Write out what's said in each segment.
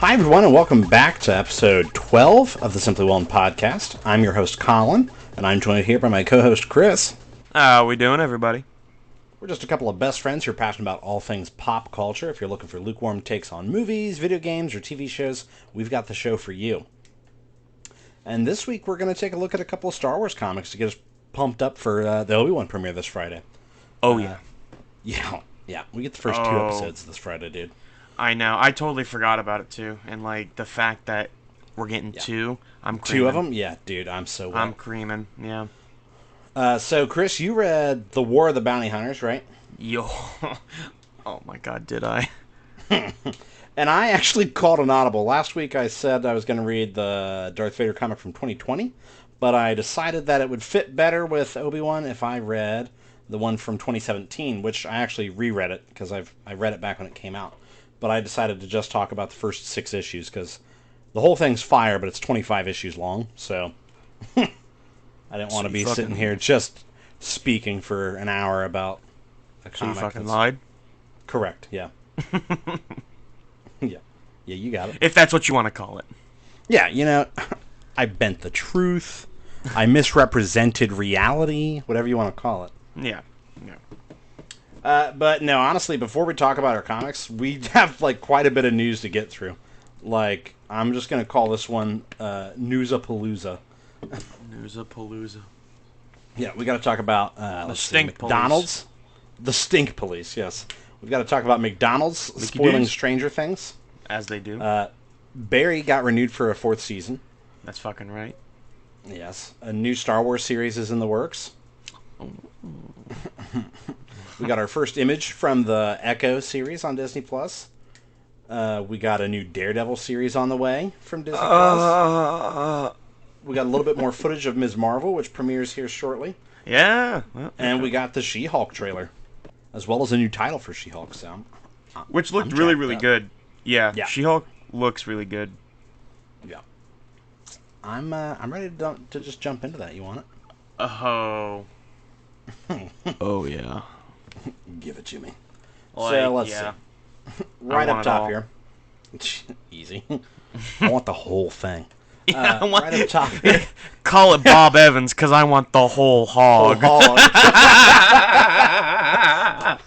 Hi, everyone, and welcome back to episode 12 of the Simply Wellness podcast. I'm your host, Colin, and I'm joined here by my co-host, Chris. How we doing, everybody? We're just a couple of best friends who are passionate about all things pop culture. If you're looking for lukewarm takes on movies, video games, or TV shows, we've got the show for you. And this week, we're going to take a look at a couple of Star Wars comics to get us pumped up for the Obi-Wan premiere this Friday. Oh, yeah. Yeah. We get the first two episodes this Friday, dude. I know. I totally forgot about it, too. And, like, the fact that we're getting two, I'm creaming. Two of them? Yeah, dude, I'm so well. I'm creaming, yeah. So, Chris, you read The War of the Bounty Hunters, right? Yo. Oh, my God, did I? And I actually called an audible. Last week I said I was going to read the Darth Vader comic from 2020, but I decided that it would fit better with Obi-Wan if I read the one from 2017, which I actually reread it because I read it back when it came out. But I decided to just talk about the first 6 issues because the whole thing's fire, but it's 25 issues long, so I didn't want to be sitting here just speaking for an hour about a comic. So you fucking lied? Correct, yeah. Yeah, you got it. If that's what you want to call it. Yeah, you know, I bent the truth. I misrepresented reality, whatever you want to call it. Yeah. But no, honestly, before we talk about our comics, we have like quite a bit of news to get through. Like, I'm just going to call this one Newsapalooza. Newsapalooza. Yeah, we got to talk about McDonald's. Police. The Stink Police, yes. We've got to talk about McDonald's spoiling Stranger Things. As they do. Barry got renewed for a 4th season. That's fucking right. Yes. A new Star Wars series is in the works. We got our first image from the Echo series on Disney+. We got a new Daredevil series on the way from Disney+. We got a little bit more footage of Ms. Marvel, which premieres here shortly. Yeah. Well, and we got the She-Hulk trailer, as well as a new title for She-Hulk. So, which looked really good. Yeah. She-Hulk looks really good. Yeah. I'm ready to just jump into that. You want it? Oh. Oh, yeah. Give it to me. Like, so, let's see. Right up top here. Easy. I want the whole thing. Yeah, right up top here. Call it Bob Evans, because I want the whole hog. I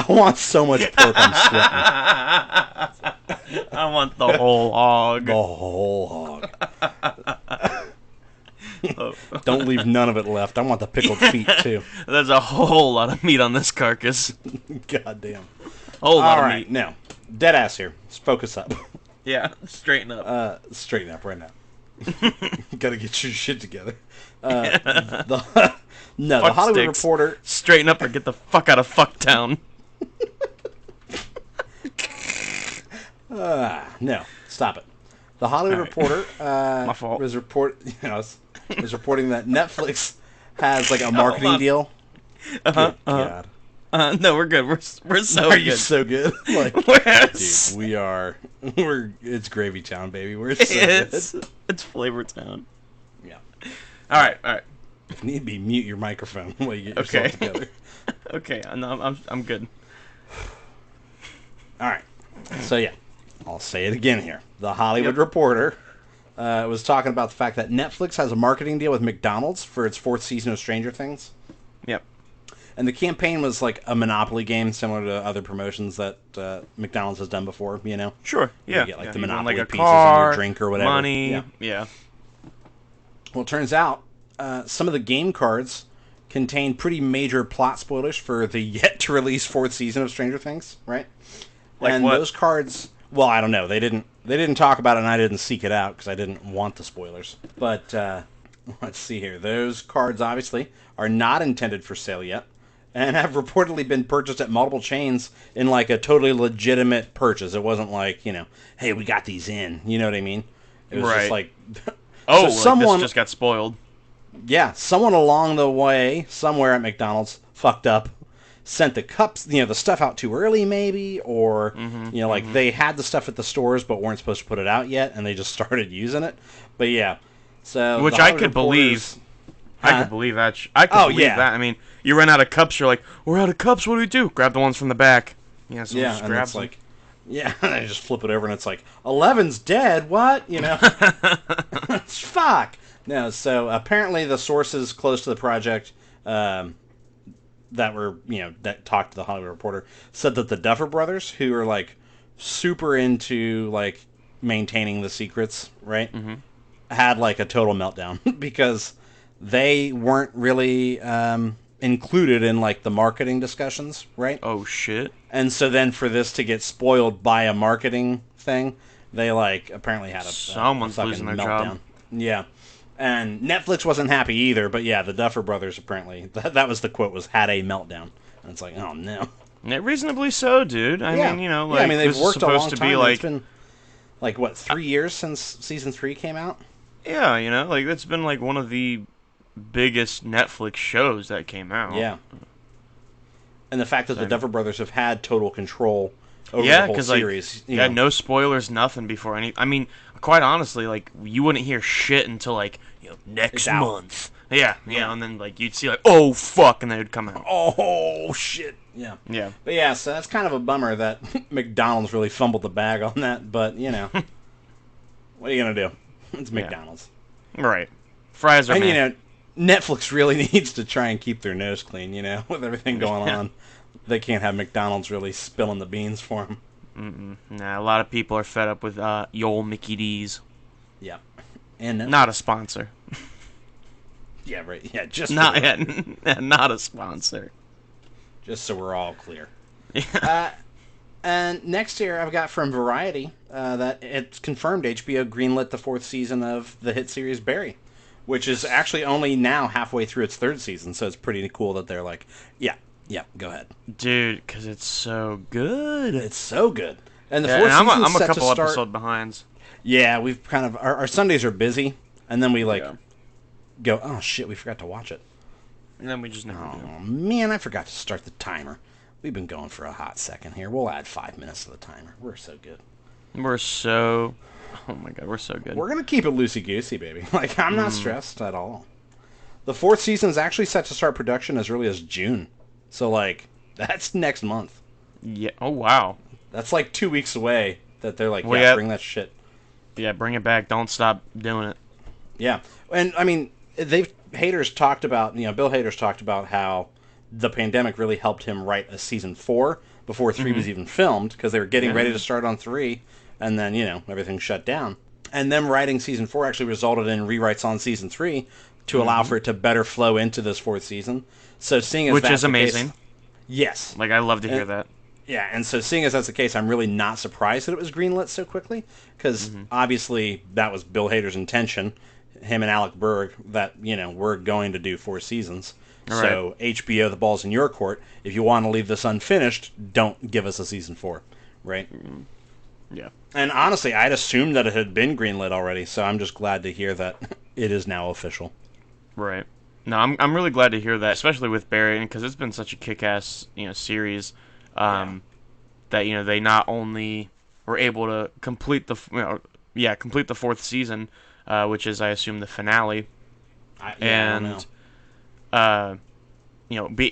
want so much pork, I'm sweating. I want the whole hog. The whole hog. Don't leave none of it left. I want the pickled feet, too. There's a whole lot of meat on this carcass. Goddamn. Whole lot of meat. Now, dead ass here. Let's focus up. Yeah, straighten up. Straighten up right now. Gotta get your shit together. The Hollywood sticks. Reporter. Straighten up or get the fuck out of Fucktown. No, stop it. The Hollywood Reporter My fault. was reporting that Netflix has like a marketing deal. God. No, we're good. We're so Are good. you so good? Like, Yes. dude, it's Gravy Town, baby. We're so good. It's Flavor Town. Yeah. All right. If need be, mute your microphone while you get yourself together. Okay, no, I'm good. All right. So yeah, I'll say it again here. The Hollywood Reporter was talking about the fact that Netflix has a marketing deal with McDonald's for its 4th season of Stranger Things. Yep. And the campaign was like a Monopoly game, similar to other promotions that McDonald's has done before. You know. Sure. Yeah. You get like the Monopoly like a pieces car, in your drink or whatever. Money. Yeah. Well, it turns out some of the game cards contain pretty major plot spoilers for the yet-to-release 4th season of Stranger Things, right? Like and what? Those cards, well, I don't know. They didn't talk about it, and I didn't seek it out because I didn't want the spoilers. But let's see here. Those cards obviously are not intended for sale yet, and have reportedly been purchased at multiple chains in like a totally legitimate purchase. It wasn't like, hey, we got these in. You know what I mean? It was just like, so someone this just got spoiled. Yeah, someone along the way, somewhere at McDonald's, fucked up, sent the cups, the stuff out too early maybe, or, they had the stuff at the stores but weren't supposed to put it out yet, and they just started using it. But yeah, so... Which I could believe. I could believe that. I could believe that. I mean, you run out of cups, you're like, we're out of cups, what do we do? Grab the ones from the back. Yeah, so just grab and it's them. like, Yeah, and I just flip it over and it's like, 11's dead, what? You know? Fuck! No, so apparently the sources close to the project that were, that talked to the Hollywood Reporter said that the Duffer Brothers, who are like super into like maintaining the secrets, right? Mm-hmm. Had like a total meltdown because they weren't really included in like the marketing discussions, right? Oh shit. And so then for this to get spoiled by a marketing thing, they like apparently had a Someone's fucking losing their meltdown. job. Yeah. And Netflix wasn't happy either, but yeah, the Duffer Brothers apparently, that was the quote, was had a meltdown. And it's like, oh no. Yeah, reasonably so, dude. I Yeah. mean, you know, Yeah, I like mean, they've this is worked a long supposed to time. be And it's like, been like, what, 3 years since season 3 came out? yeah, you know, like it's been like one of the biggest Netflix shows that came out. Yeah. And the fact that So, the Duffer Brothers have had total control over yeah, the whole because like, series. yeah, no spoilers, nothing before any. I mean, quite honestly, like you wouldn't hear shit until like next It's out. month. Yeah, and then like you'd see like, oh fuck, and they would come out. Oh, shit. Yeah. Yeah, But yeah, so that's kind of a bummer that McDonald's really fumbled the bag on that. But, what are you going to do? It's McDonald's. right. Fries are And, man. Netflix really needs to try and keep their nose clean, with everything going on. They can't have McDonald's really spilling the beans for them. Nah, a lot of people are fed up with Yole Mickey D's. Yeah. And Netflix. Not a sponsor. Yeah, right. Yeah, just Not yet. Not a sponsor. just so we're all clear. And next year, I've got from Variety that it's confirmed HBO greenlit the 4th season of the hit series Barry, which is actually only now halfway through its 3rd season. So it's pretty cool that they're like, yeah, go ahead, Dude, because it's so good. it's so good. And the Yeah, 4th and season I'm a set couple to start. episodes behind. Yeah, we've kind of our Sundays are busy, and then we Yeah. go, oh shit, we forgot to watch it. And then we just never do. Oh man, I forgot to start the timer. We've been going for a hot second here. We'll add 5 minutes to the timer. We're so good. We're so... Oh my god, we're so good. We're going to keep it loosey-goosey, baby. Like, I'm not stressed at all. The 4th season is actually set to start production as early as June. So, like, that's next month. Yeah. Oh, wow. That's like 2 weeks away that they're like, Well, yeah, yeah. bring that shit. Yeah, bring it back. Don't stop doing it. Yeah. And, I mean, Bill Hader's talked about how the pandemic really helped him write a season 4 before 3 was even filmed, because they were getting ready to start on 3, and then, everything shut down. And them writing season 4 actually resulted in rewrites on season 3 to allow for it to better flow into this 4th season. So seeing as Which that's is the amazing. case, yes. Like, I love to hear that. Yeah, and so seeing as that's the case, I'm really not surprised that it was greenlit so quickly, because obviously that was Bill Hader's intention, him and Alec Berg, that, we're going to do 4 seasons. All So HBO, the ball's in your court. If you want to leave this unfinished, don't give us a season 4, right? Yeah. And honestly, I'd assumed that it had been greenlit already, so I'm just glad to hear that it is now official. Right. No, I'm really glad to hear that, especially with Barry, because it's been such a kick-ass series. That they not only were able to complete the complete the 4th season, which is I assume the finale, I don't know.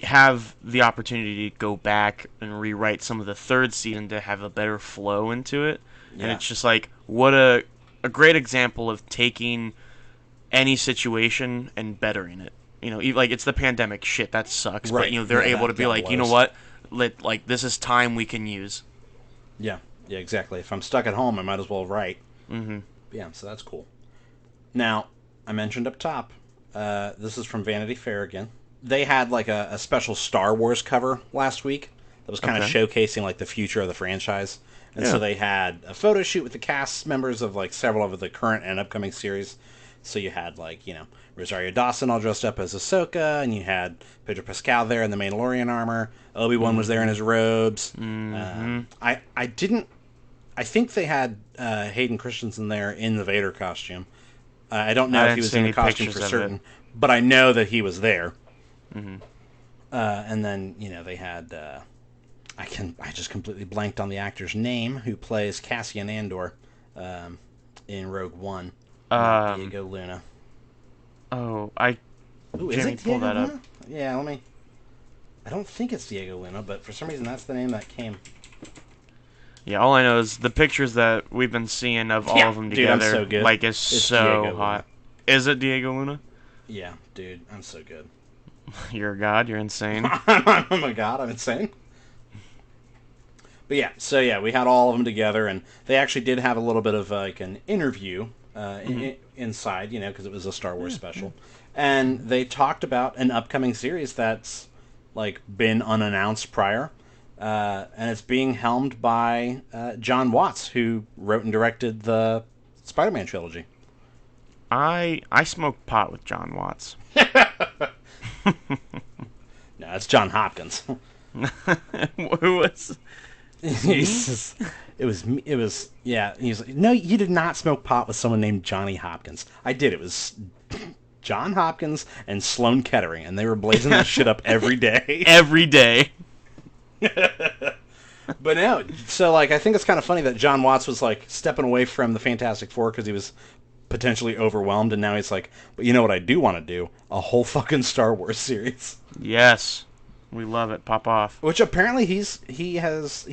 have the opportunity to go back and rewrite some of the 3rd season to have a better flow into it. And it's just like, what a great example of taking any situation and bettering it. Like, it's the pandemic, shit, that sucks. Right. But they're able to be like, you know blows. what, this is time we can use. Yeah, exactly. If I'm stuck at home, I might as well write. Mm-hmm. Yeah, so that's cool. Now, I mentioned up top, this is from Vanity Fair again. They had like a special Star Wars cover last week that was kind of showcasing like the future of the franchise. And so they had a photo shoot with the cast members of like several of the current and upcoming series. So you had like, Rosario Dawson all dressed up as Ahsoka, and you had Pedro Pascal there in the Mandalorian armor. Obi-Wan was there in his robes. I think they had Hayden Christensen there in the Vader costume. I don't know if he was in the costume for certain, but I know that he was there. And then they had I just completely blanked on the actor's name who plays Cassian Andor in Rogue One. Diego Luna. Oh, Ooh, is Jimmy, it pull Diego that up. Luna? Yeah, let me. I don't think it's Diego Luna, but for some reason that's the name that came. Yeah, all I know is the pictures that we've been seeing of all Yeah, of them dude, I'm together, so good. like, is It's so Diego Luna. hot. Is it Diego Luna? Yeah, dude, I'm so good. You're a god. You're insane. Oh my god, I'm insane. But yeah, so yeah, we had all of them together, and they actually did have a little bit of like an interview Mm-hmm. inside, because it was a Star Wars Yeah, yeah. special, and they talked about an upcoming series that's like been unannounced prior, and it's being helmed by John Watts, who wrote and directed the Spider-Man trilogy. I smoked pot with John Watts. No, it's John Hopkins. Who was me? He's just, it was yeah. He's like, no, you did not smoke pot with someone named Johnny Hopkins. I did. It was John Hopkins and Sloan Kettering, and they were blazing that shit up every day. Every day. But no, so like I think it's kind of funny that John Watts was like stepping away from the Fantastic Four because he was potentially overwhelmed, and now he's like, but you know what I do want to do? A whole fucking Star Wars series. Yes, we love it. Pop off. Which apparently he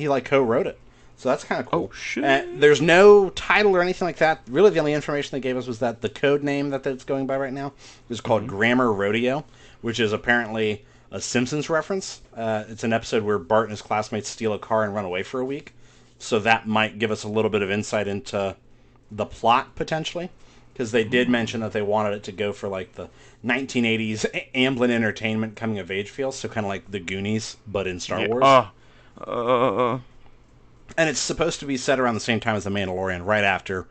like co-wrote it, so that's kind of Oh cool. shit. There's no title or anything like that. Really, the only information they gave us was that the code name that it's going by right now is called Grammar Rodeo, which is apparently a Simpsons reference. It's an episode where Bart and his classmates steal a car and run away for a week, so that might give us a little bit of insight into the plot potentially. Because they did mention that they wanted it to go for like the 1980s Amblin Entertainment coming of age feel, so kind of like the Goonies, but in Star Yeah. Wars. Uh, And it's supposed to be set around the same time as The Mandalorian, right after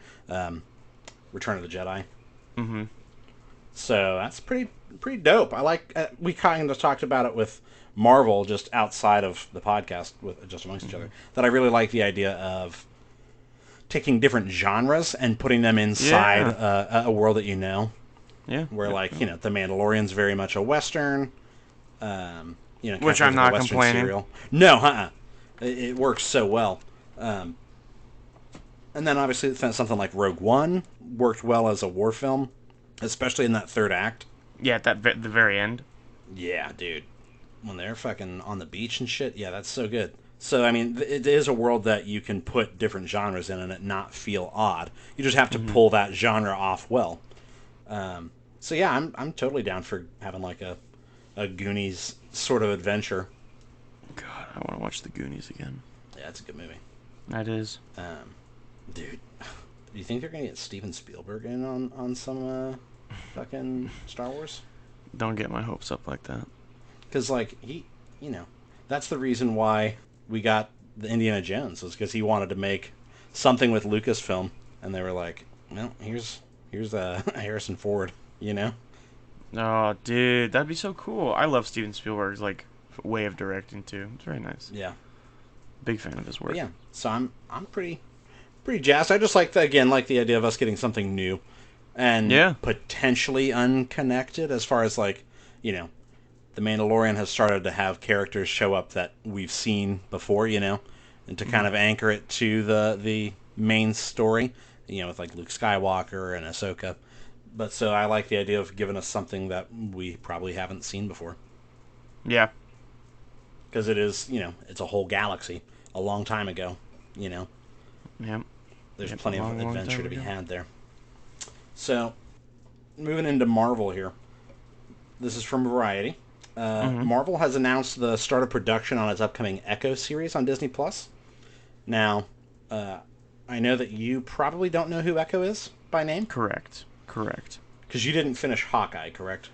Return of the Jedi. mm-hmm. So that's pretty dope. I like. We kind of talked about it with Marvel just outside of the podcast, with just amongst each other. That I really like the idea of taking different genres and putting them inside Yeah. a world that you know. Yeah. Where yeah, like yeah. The Mandalorian's very much a western. Kind of Which feels I'm like a not western complaining. serial. No, it works so well. Um, and then obviously something like Rogue One worked well as a war film, especially in that third act. Yeah, at the very end. Yeah, dude, when they're fucking on the beach and shit. Yeah, that's so good. So I mean, it is a world that you can put different genres in and it not feel odd. You just have to Mm-hmm. pull that genre off well. So yeah, I'm totally down for having like a Goonies sort of adventure. God, I want to watch the Goonies again. Yeah, it's a good movie. That is. Dude, do you think they're gonna get Steven Spielberg in on some fucking Star Wars? Don't get my hopes up like that. Because like that's the reason why we got the Indiana Jones, was because he wanted to make something with Lucasfilm, and they were like, well, here's Harrison Ford, you know. Oh, dude, that'd be so cool. I love Steven Spielberg's like way of directing too. It's very nice. Yeah. Big fan of his work. But yeah, so I'm pretty jazzed. I just like the idea of us getting something new and Yeah. potentially unconnected, as far as like, the Mandalorian has started to have characters show up that we've seen before, and to kind of anchor it to the main story, with like Luke Skywalker and Ahsoka. But so I like the idea of giving us something that we probably haven't seen before, Yeah. because it is, it's a whole galaxy a long time ago, Yep. There's Yep, plenty a of long, long adventure time to be ago. had there. So, moving into Marvel here. This is from Variety. Mm-hmm. Marvel has announced the start of production on its upcoming Echo series on Disney Plus. Now, I know that you probably don't know who Echo is by name, Correct. Correct. because you didn't finish Hawkeye, correct?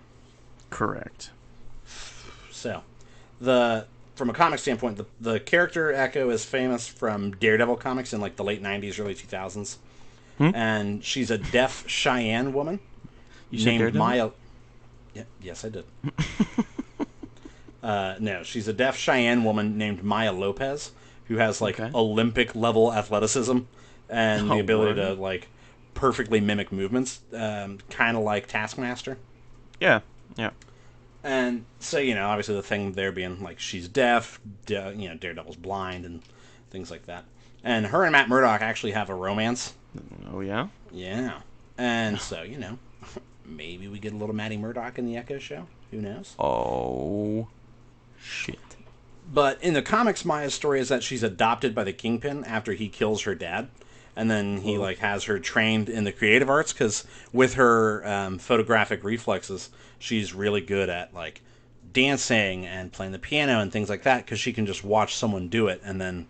Correct. So, from a comic standpoint, the character Echo is famous from Daredevil comics in like the late '90s, early 2000s, and she's a deaf Cheyenne woman You said named Daredevil? Maya. Yeah, yes, I did. No, she's a deaf Cheyenne woman named Maya Lopez, who has like Okay. Olympic level athleticism and the Oh, ability word. to like perfectly mimic movements, kind of like Taskmaster. Yeah. Yeah. And so, obviously the thing there being like she's deaf, Daredevil's blind and things like that. And her and Matt Murdock actually have a romance. Oh yeah. Yeah. And so, maybe we get a little Matty Murdock in the Echo show. Who knows? Oh. Shit. But in the comics, Maya's story is that she's adopted by the Kingpin after he kills her dad. And then he like has her trained in the creative arts because with her photographic reflexes, she's really good at like dancing and playing the piano and things like that because she can just watch someone do it and then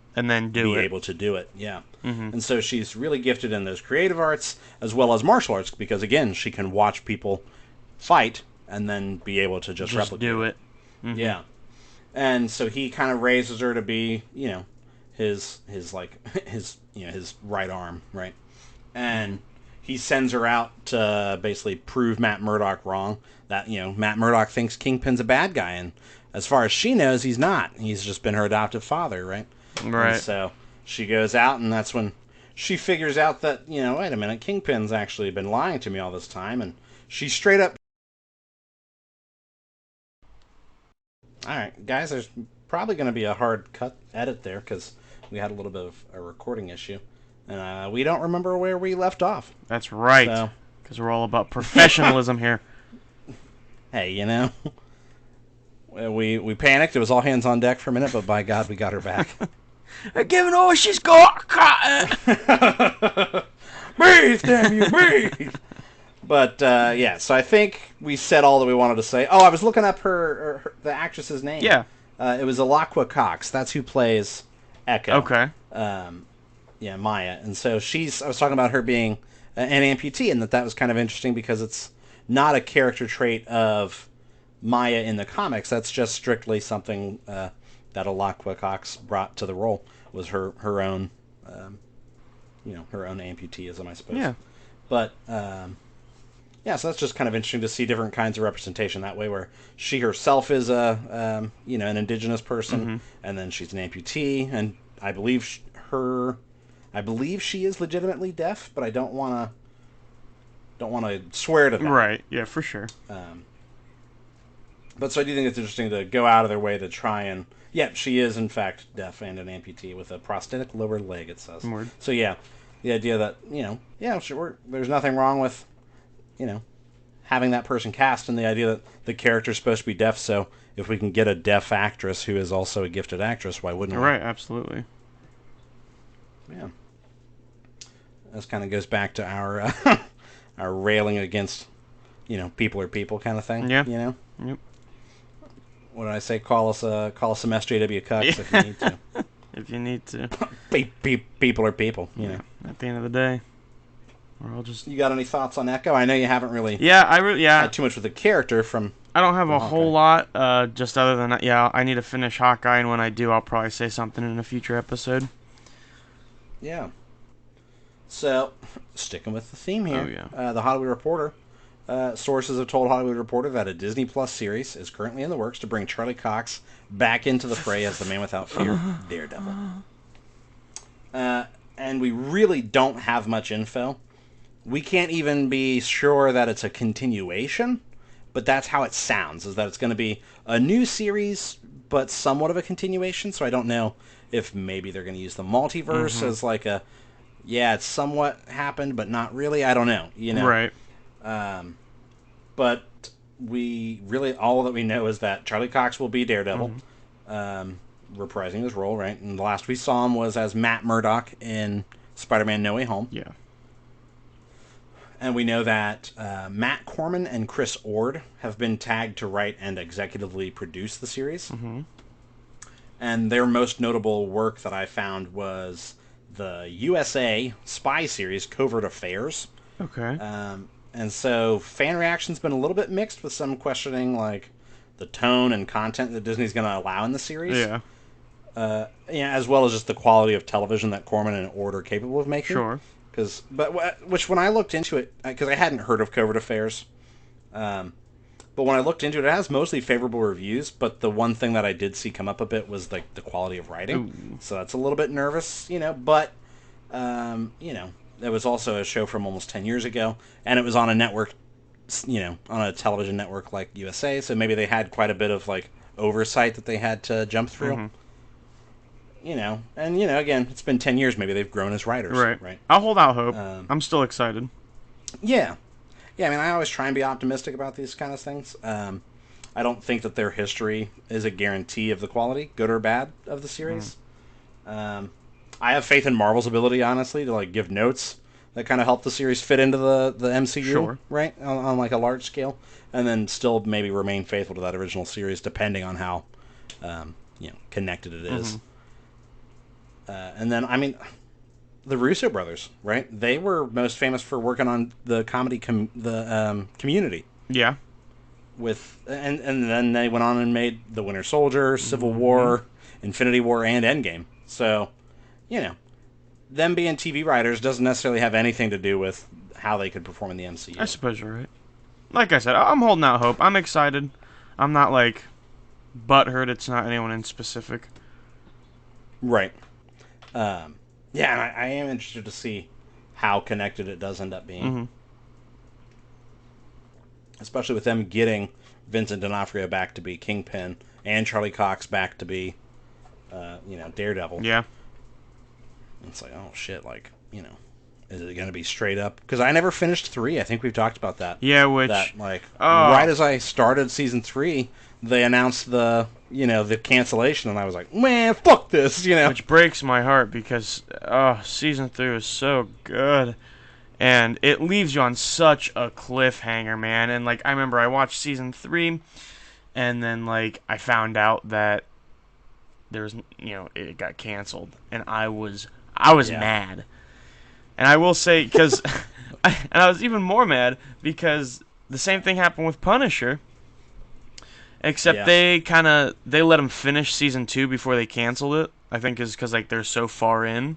be able to do it. Yeah. And so she's really gifted in those creative arts as well as martial arts because again, she can watch people fight and then be able to just replicate do it. Yeah. And so he kind of raises her to be, his right arm, right? And he sends her out to basically prove Matt Murdock wrong. That, Matt Murdock thinks Kingpin's a bad guy, and as far as she knows, he's not. He's just been her adoptive father, right? Right. And so she goes out, and that's when she figures out that, wait a minute, Kingpin's actually been lying to me all this time, and she straight up... Alright, guys, there's probably going to be a hard cut edit there, because we had a little bit of a recording issue. And we don't remember where we left off. That's right. Because we're all about professionalism here. Hey, we panicked. It was all hands on deck for a minute, but by God, we got her back. Given all she's got, breathe, damn you, breathe. But so I think we said all that we wanted to say. Oh, I was looking up the actress's name. Yeah. It was Alaqua Cox. That's who plays Echo. Okay. Maya. And so I was talking about her being an amputee, and that was kind of interesting because it's not a character trait of Maya in the comics. That's just strictly something that Alaqua Cox brought to the role, was her own, her own amputeeism, I suppose. Yeah. But, so that's just kind of interesting to see different kinds of representation that way, where she herself is an indigenous person, and then she's an amputee, and I believe she is legitimately deaf, but I don't want to swear to that. Right. Yeah, for sure. But so I do think it's interesting to go out of their way to try and... Yeah, she is, in fact, deaf and an amputee with a prosthetic lower leg, it says. Word. So, yeah, the idea that, sure, there's nothing wrong with, having that person cast, and the idea that the character's supposed to be deaf, so if we can get a deaf actress who is also a gifted actress, why wouldn't we? Right, absolutely. Yeah. This kind of goes back to our our railing against, people are people kind of thing. Yeah. Yep. What did I say? Call us some SJW cucks if you need to. If you need to. People are people. At the end of the day, we're all just. You got any thoughts on Echo? I know you haven't really. Yeah, had too much with the character from. I don't have a whole lot. Just other than that, I need to finish Hawkeye, and when I do, I'll probably say something in a future episode. Yeah. So, sticking with the theme here. Oh, yeah. The Hollywood Reporter. Sources have told Hollywood Reporter that a Disney Plus series is currently in the works to bring Charlie Cox back into the fray as the Man Without Fear, Daredevil. And we really don't have much info. We can't even be sure that it's a continuation, but that's how it sounds, is that it's going to be a new series, but somewhat of a continuation, so I don't know if maybe they're going to use the multiverse as like it's somewhat happened, but not really. I don't know, Right. But we really, all that we know is that Charlie Cox will be Daredevil, reprising his role, right? And the last we saw him was as Matt Murdock in Spider-Man No Way Home. Yeah. And we know that Matt Corman and Chris Ord have been tagged to write and executively produce the series. And their most notable work that I found was the USA spy series, Covert Affairs. Okay. And so fan reaction's been a little bit mixed, with some questioning like the tone and content that Disney's going to allow in the series. Yeah. As well as just the quality of television that Corman and Ord are capable of making. Sure. Which when I looked into it, because I hadn't heard of Covert Affairs, but when I looked into it, it has mostly favorable reviews. But the one thing that I did see come up a bit was like the quality of writing. Ooh. So that's a little bit nervous, But it was also a show from almost 10 years ago, and it was on a network, on a television network like USA. So maybe they had quite a bit of like oversight that they had to jump through. Again, it's been 10 years. Maybe they've grown as writers. Right. I'll hold out hope. I'm still excited. Yeah. I mean, I always try and be optimistic about these kind of things. I I don't think that their history is a guarantee of the quality, good or bad, of the series. I have faith in Marvel's ability, honestly, to like give notes that kind of help the series fit into the MCU, Sure. right, on like a large scale, and then still maybe remain faithful to that original series, depending on how connected it is. And then, I mean, the Russo brothers, right? They were most famous for working on the comedy Community. Yeah. And then they went on and made The Winter Soldier, Civil War, Infinity War, and Endgame. So, them being TV writers doesn't necessarily have anything to do with how they could perform in the MCU. I suppose you're right. Like I said, I'm holding out hope. I'm excited. I'm not like butthurt. It's not anyone in specific. Right. Yeah, and I am interested to see how connected it does end up being. Especially with them getting Vincent D'Onofrio back to be Kingpin and Charlie Cox back to be, Daredevil. Yeah. It's like, oh shit, like, is it going to be straight up? Because I never finished 3. I think we've talked about that. Yeah, which... right as I started season 3, they announced the cancellation, and I was like, man, fuck this, Which breaks my heart because, season 3 was so good. And it leaves you on such a cliffhanger, man. And, like, I remember I watched season 3, and then, like, I found out that there was, it got canceled. And I was mad. And I will say, because, and I was even more mad because the same thing happened with Punisher. Except they let him finish season 2 before they canceled it. I think is because, like, they're so far in.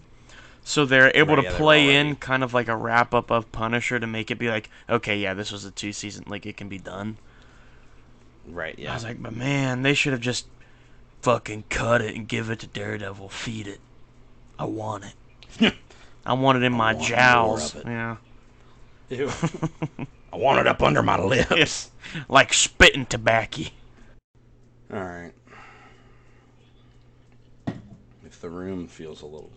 So they're able to play in kind of like a wrap-up of Punisher to make it be like, okay, yeah, this was a 2-season, like, it can be done. Right, yeah. I was like, but man, they should have just fucking cut it and give it to Daredevil. Feed it. I want it. I want it in my jowls. Yeah. Ew. I want it up under my lips. Like spitting tobacco. Alright. If the room feels a little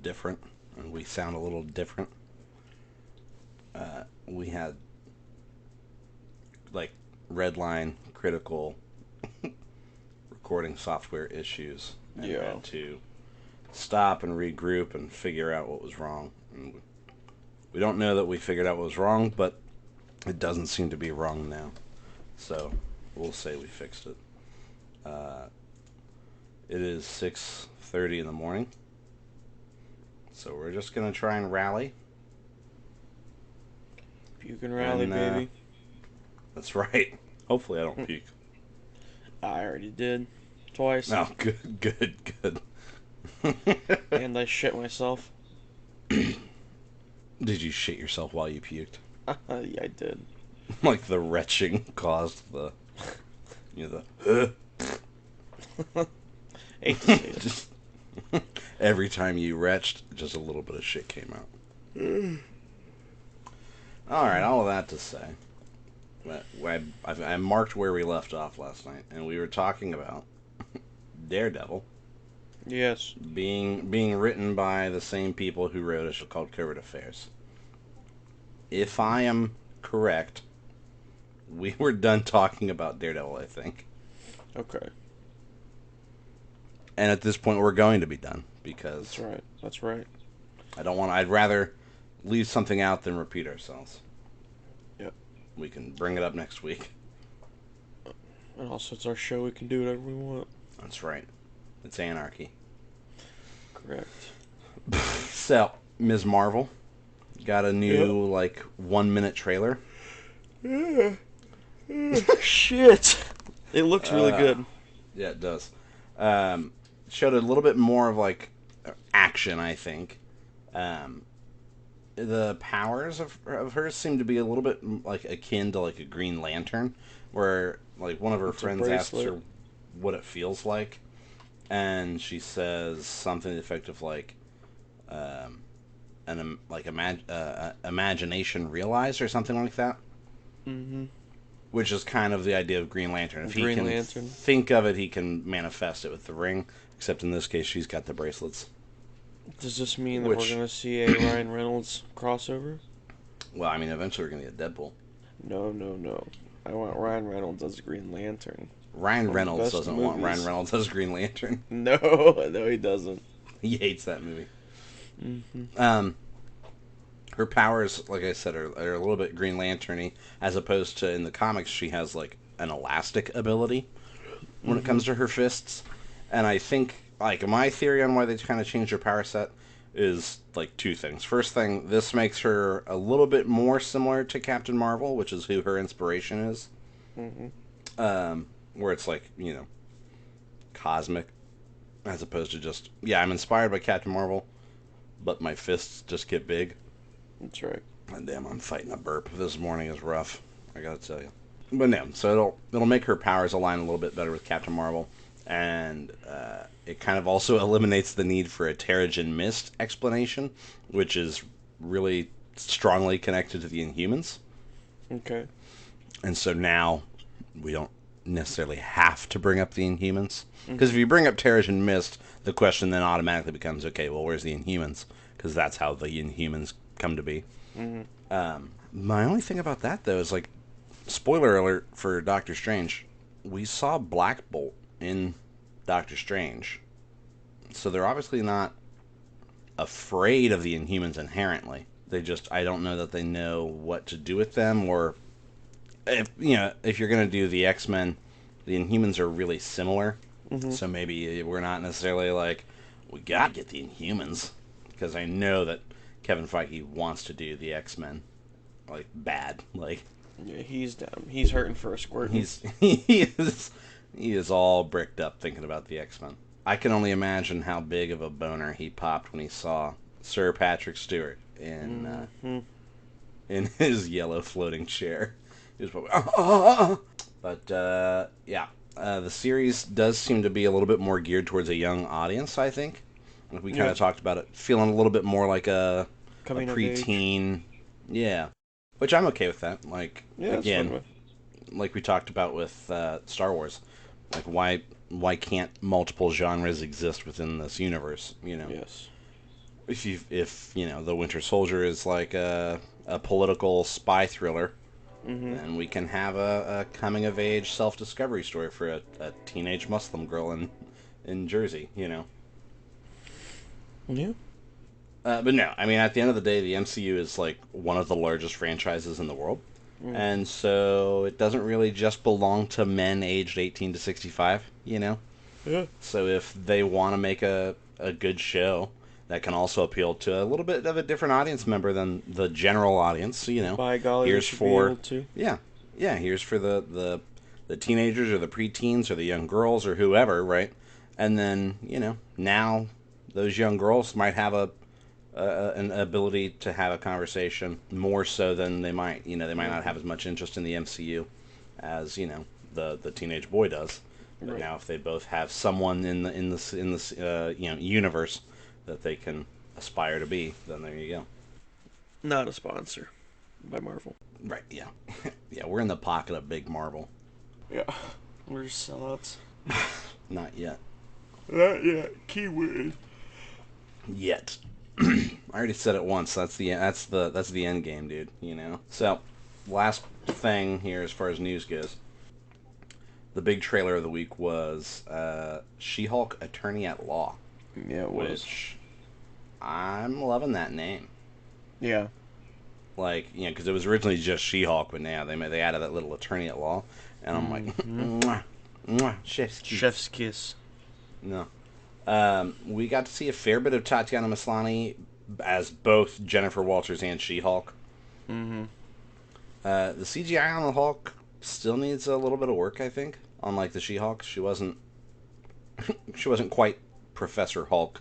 different, and we sound a little different, we had, like, redline critical recording software issues, and had to stop and regroup and figure out what was wrong. And we don't know that we figured out what was wrong, but it doesn't seem to be wrong now. So we'll say we fixed it. It is 6:30 in the morning. So we're just going to try and rally. Puke and rally, baby. That's right. Hopefully I don't puke. I already did. Twice. Oh, good. And I shit myself. Did you shit yourself while you puked? Yeah, I did. Like the retching caused the... Hate to see it. Just every time you retched, just a little bit of shit came out. Alright, all of that to say, I marked where we left off last night, and we were talking about Daredevil. Yes. Being written by the same people who wrote a show called Covert Affairs. If I am correct, we were done talking about Daredevil, I think. Okay. And at this point, we're going to be done, because... That's right. I'd rather leave something out than repeat ourselves. Yep. We can bring it up next week. And also, it's our show, we can do whatever we want. That's right. It's anarchy. Correct. So, Ms. Marvel got a new, 1-minute trailer. Yeah. Shit. It looks really good. Yeah, it does. Showed a little bit more of, action, I think. The powers of hers seem to be a little bit, akin to, a Green Lantern, where, one of her friends asks her what it feels like, and she says something to the effect of, imagination realized, or something like that. Mm-hmm. Which is kind of the idea of Green Lantern. If Green he can Lantern. think of it, he can manifest it with the ring. Except in this case, she's got the bracelets. Does this mean that we're going to see a Ryan Reynolds crossover? Well, I mean, eventually we're going to get Deadpool. No. I want Ryan Reynolds as Green Lantern. Ryan One of the Reynolds best doesn't want Ryan movies. Reynolds as Green Lantern. No, no, he doesn't. He hates that movie. Hmm. Um, her powers, like I said, are a little bit Green Lantern-y, as opposed to in the comics she has like an elastic ability when it Hmm. comes to her fists. And I think, like, my theory on why they kind of changed her power set is like two things. First thing, this makes her a little bit more similar to Captain Marvel, which is who her inspiration is. Hmm. Where it's like, cosmic, as opposed to just, yeah, I'm inspired by Captain Marvel, but my fists just get big. That's right. And damn, I'm fighting a burp. This morning is rough, I gotta tell you. But no, so it'll make her powers align a little bit better with Captain Marvel, and it kind of also eliminates the need for a Terrigen Mist explanation, which is really strongly connected to the Inhumans. Okay. And so now we don't necessarily have to bring up the Inhumans, because Hmm. if you bring up Terrigen Mist, the question then automatically becomes, okay, well, where's the Inhumans? Because that's how the Inhumans come to be. Hmm. My only thing about that though is, like, spoiler alert for Doctor Strange, we saw Black Bolt in Doctor Strange, so they're obviously not afraid of the Inhumans inherently. They just, I don't know that they know what to do with them, or if you're gonna do the X-Men, the Inhumans are really similar, Hmm. so maybe we're not necessarily like, we gotta get the Inhumans, because I know that Kevin Feige wants to do the X-Men like bad, like Yeah, he's down. He's hurting for a squirtin'. he's he is all bricked up thinking about the X-Men. I can only imagine how big of a boner he popped when he saw Sir Patrick Stewart Hmm. in his yellow floating chair. He was probably, but yeah, the series does seem to be a little bit more geared towards a young audience. I think, like we kind Yeah. of talked about it, feeling a little bit more like a Coming of age. preteen, yeah, which I'm okay with that. Like, Yeah, that's fun again, with. like we talked about with Star Wars, like why can't multiple genres exist within this universe? Yes. If the Winter Soldier is like a political spy thriller, Hmm. then we can have a coming of age self discovery story for a teenage Muslim girl in Jersey. Yeah. But no, I mean, at the end of the day, the MCU is like one of the largest franchises in the world. Mm. And so it doesn't really just belong to men aged 18 to 65. Yeah. So if they want to make a good show that can also appeal to a little bit of a different audience member than the general audience, By golly, they here's should be able for, to. yeah, yeah, here's for the teenagers or the preteens or the young girls or whoever, right? And then, now those young girls might have an ability to have a conversation more so than they might not Hmm. have as much interest in the MCU as the teenage boy does. But Right. now if they both have someone in this universe that they can aspire to be, then there you go. Not a sponsor by Marvel. Right? Yeah, yeah. We're in the pocket of big Marvel. Yeah. We're sellouts. Not yet. Not yet. Keyword. Yet. I already said it once. That's the end game, dude. So, last thing here as far as news goes. The big trailer of the week was She-Hulk Attorney at Law, Yeah, it was. which I'm loving that name. Yeah. Like, because it was originally just She-Hulk, but now they added that little Attorney at Law, and I'm like, Hmm. mwah, mwah, chef's kiss. Chef's kiss. No. We got to see a fair bit of Tatiana Maslany as both Jennifer Walters and She-Hulk. Hmm. The CGI on the Hulk still needs a little bit of work, I think. Unlike the She-Hulk, she wasn't quite Professor Hulk.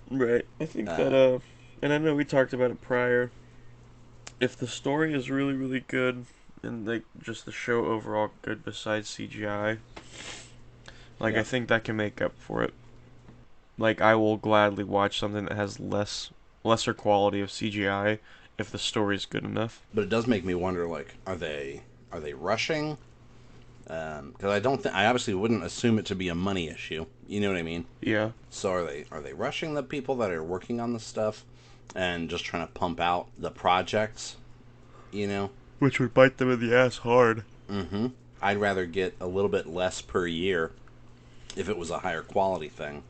Right. I think Uh, that, and I know we talked about it prior. If the story is really, really good, and like just the show overall good besides CGI, like yeah. I think that can make up for it. Like I will gladly watch something that has lesser quality of CGI if the story is good enough. But it does make me wonder, like, are they rushing? Because I obviously wouldn't assume it to be a money issue. You know what I mean? Yeah. So are they rushing the people that are working on this stuff and just trying to pump out the projects? You know? Which would bite them in the ass hard. Mm-hmm. I'd rather get a little bit less per year if it was a higher quality thing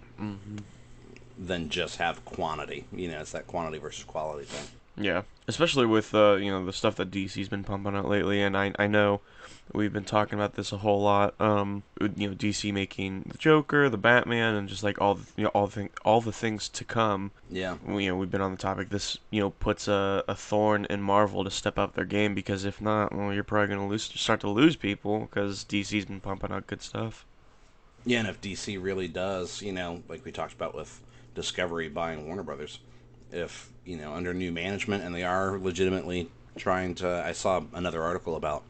than just have quantity. It's that quantity versus quality thing. Yeah, especially with the stuff that DC's been pumping out lately, and I know we've been talking about this a whole lot. DC making the Joker, the Batman, and just like all the things to come. Yeah. We've been on the topic. This puts a thorn in Marvel to step up their game, because if not, well, you're probably gonna start to lose people, because DC's been pumping out good stuff. Yeah, and if DC really does, like we talked about with Discovery buying Warner Brothers, if under new management, and they are legitimately trying to. I saw another article about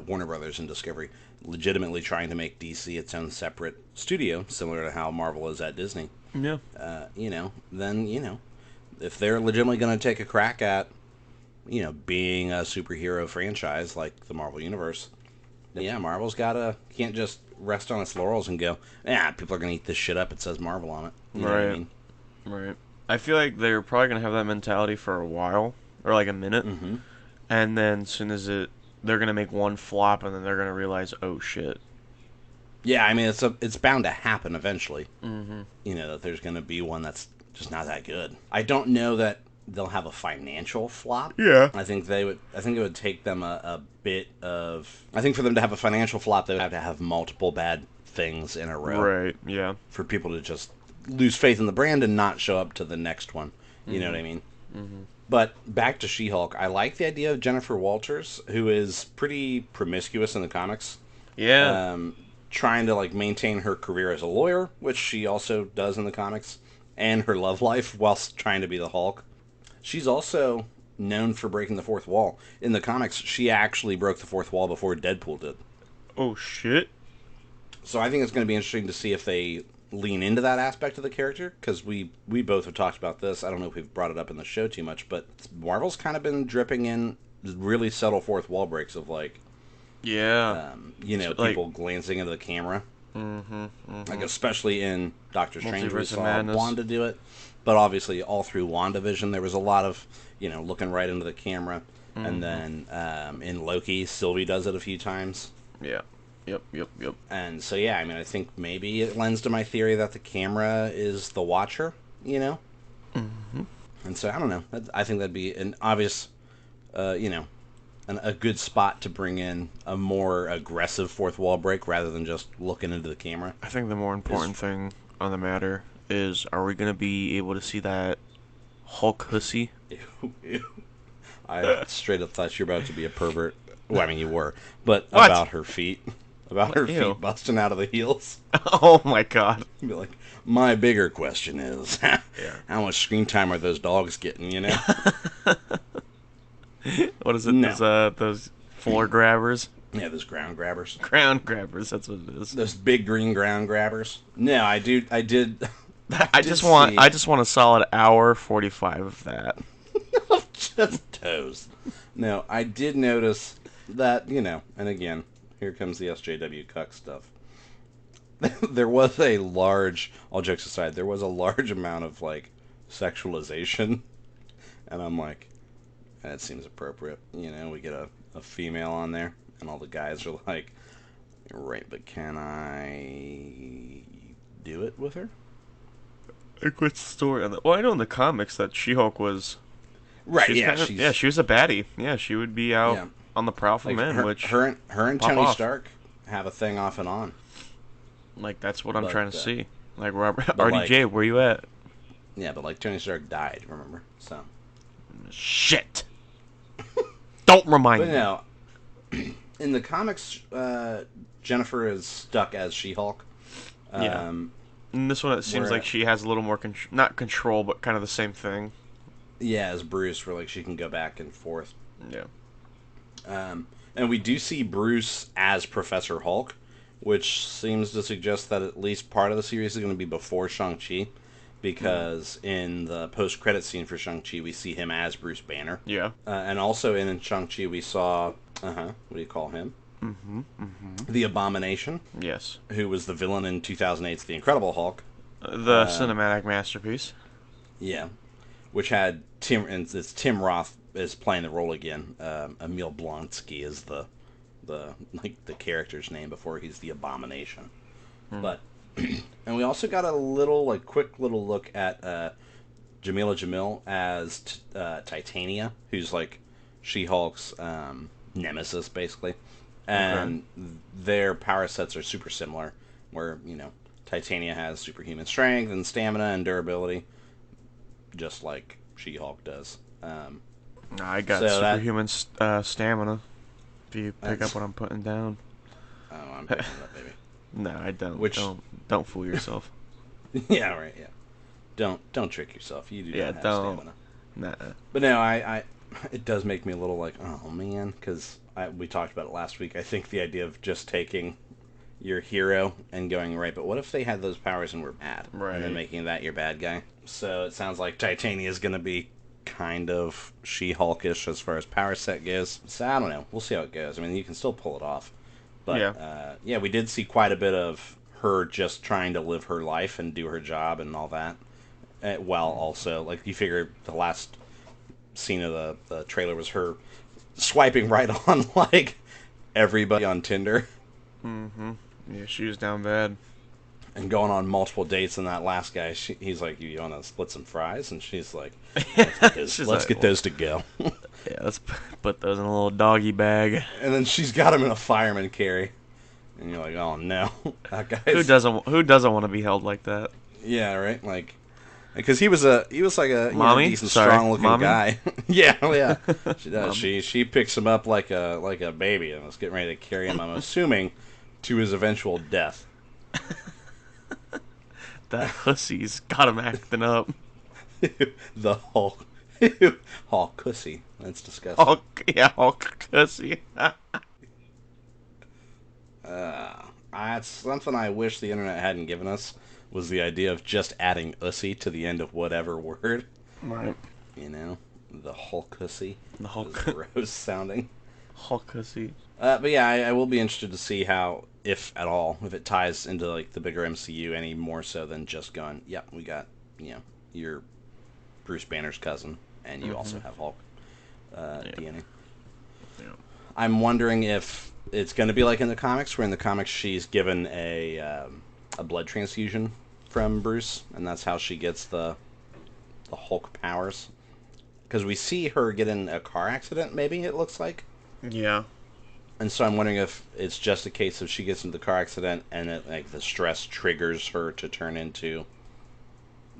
Warner Brothers and Discovery legitimately trying to make DC its own separate studio, similar to how Marvel is at Disney. Yeah. Then if they're legitimately going to take a crack at being a superhero franchise like the Marvel Universe, yeah, Marvel's can't just rest on its laurels and go, people are going to eat this shit up. It says Marvel on it. You know what I mean? Right. I feel like they're probably going to have that mentality for a while, or like a minute, and then as soon as they're going to make one flop, and then they're going to realize, oh shit. Yeah, I mean, it's bound to happen eventually. That there's going to be one that's just not that good. I don't know that they'll have a financial flop. Yeah. I think it would take them a bit of. I think for them to have a financial flop, they would have to have multiple bad things in a row. Right. Yeah. For people to just lose faith in the brand and not show up to the next one. You know what I mean? But back to She-Hulk, I like the idea of Jennifer Walters, who is pretty promiscuous in the comics. Yeah. Trying to maintain her career as a lawyer, which she also does in the comics, and her love life whilst trying to be the Hulk. She's also known for breaking the fourth wall. In the comics, she actually broke the fourth wall before Deadpool did. Oh shit. So I think it's going to be interesting to see if they lean into that aspect of the character, because we both have talked about this. I don't know if we've brought it up in the show too much, but Marvel's kind of been dripping in really subtle fourth wall breaks of people glancing into the camera. Especially in Doctor Strange, we saw Wanda do it, but obviously all through WandaVision there was a lot of looking right into the camera, and then in Loki, Sylvie does it a few times. Yeah. Yep. And so, yeah, I mean, I think maybe it lends to my theory that the camera is the watcher, And so, I don't know. I think that'd be an obvious, a good spot to bring in a more aggressive fourth wall break rather than just looking into the camera. I think the more important thing on the matter is, are we going to be able to see that Hulk hussy? Ew. I straight up thought you were about to be a pervert. Well, I mean, you were. But What? About her feet. About her feet busting out of the heels. Oh my god. Be like, my bigger question is, how much screen time are those dogs getting, What is it? No. Those floor grabbers? Yeah, those ground grabbers. Ground grabbers, that's what it is. Those big green ground grabbers. No, I did. I just want a solid hour 45 of that. Just toes. No, I did notice that, and again, here comes the SJW cuck stuff. There was a large, all jokes aside, there was a large amount of, sexualization. And I'm like, that seems appropriate. We get a female on there, and all the guys are like, right, but can I do it with her? Like, what's the story on that? Well, I know in the comics that She-Hulk was... Right, she was a baddie. Yeah, she would be out on the prowl for men, which... Her and Tony Stark have a thing off and on. Like, that's what I'm trying to see. Like, RDJ, where you at? Yeah, but, Tony Stark died, remember? So... Shit! Don't remind me. No, in the comics, Jennifer is stuck as She-Hulk. Yeah. In this one, it seems like she has a little more not control, but kind of the same thing. Yeah, as Bruce, where she can go back and forth. Yeah. And we do see Bruce as Professor Hulk, which seems to suggest that at least part of the series is going to be before Shang-Chi, because in the post-credit scene for Shang-Chi, we see him as Bruce Banner. Yeah. And also in Shang-Chi, we saw, what do you call him? The Abomination. Yes. Who was the villain in 2008's The Incredible Hulk. The cinematic masterpiece. Yeah. Which had it's Tim Roth is playing the role again. Emil Blonsky is the character's name before he's the Abomination. But and we also got a little quick little look at Jamila Jamil as Titania, who's like She-Hulk's nemesis basically, and their power sets are super similar. Where Titania has superhuman strength and stamina and durability, just like She-Hulk does. I got superhuman stamina. If you pick up what I'm putting down. Oh, I'm picking it up, baby. No, I don't. Don't fool yourself. Yeah, right. Yeah, don't trick yourself. You do not have stamina. Nah. But no, it does make me a little like, oh man, because we talked about it last week. I think the idea of just taking your hero and going, right, but what if they had those powers and were bad? Right. And then making that your bad guy. So it sounds like Titania is going to be kind of She-Hulkish as far as power set goes. So I don't know. We'll see how it goes. I mean, you can still pull it off. But, yeah, we did see quite a bit of her just trying to live her life and do her job and all that. While also, like, you figure the last scene of the trailer was her swiping right on, like, everybody on Tinder. Mm-hmm. Yeah, she was down bad. And going on multiple dates, and that last guy, he's like, you want to split some fries? And she's like, let's get those to go. Yeah, let's put those in a little doggy bag. And then she's got him in a fireman carry. And you're like, oh no. That guy's... Who doesn't want to be held like that? Yeah, right? Like, because he was like a decent, strong-looking guy. Yeah. She does. She picks him up like a baby and was getting ready to carry him, I'm assuming, to his eventual death. That pussy's got him acting up. The Hulk. Hulk pussy. That's disgusting. Hulk pussy. That's something I wish the internet hadn't given us, was the idea of just adding ussy to the end of whatever word. Right. The Hulk pussy. The Hulk. Gross sounding. Hulk pussy. But yeah, I will be interested to see how, if at all, if it ties into like the bigger MCU any more so than just going, yep, we got, your Bruce Banner's cousin, and you also have Hulk DNA. Yeah. I'm wondering if it's going to be like in the comics, where in the comics she's given a blood transfusion from Bruce, and that's how she gets the Hulk powers. Because we see her get in a car accident, maybe it looks like. Yeah. And so I'm wondering if it's just a case of she gets into the car accident and the stress triggers her to turn into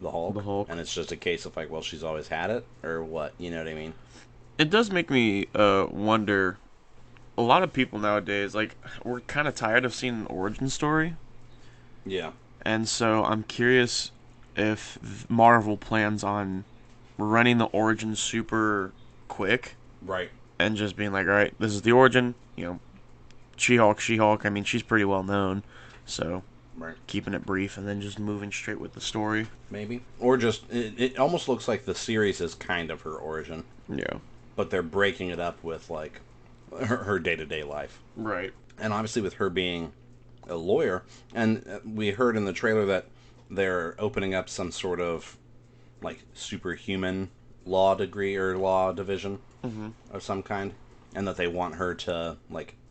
the Hulk. And it's just a case of well, she's always had it, or what? You know what I mean? It does make me wonder. A lot of people nowadays, we're kind of tired of seeing an origin story. Yeah. And so I'm curious if Marvel plans on running the origin super quick. Right. And just being like, all right, this is the origin. She-Hulk. I mean, she's pretty well known. So keeping it brief and then just moving straight with the story. Maybe. Or just, it almost looks like the series is kind of her origin. Yeah. But they're breaking it up with, her day-to-day life. Right. And obviously with her being a lawyer, and we heard in the trailer that they're opening up some sort of, superhuman law degree or law division of some kind, and that they want her to,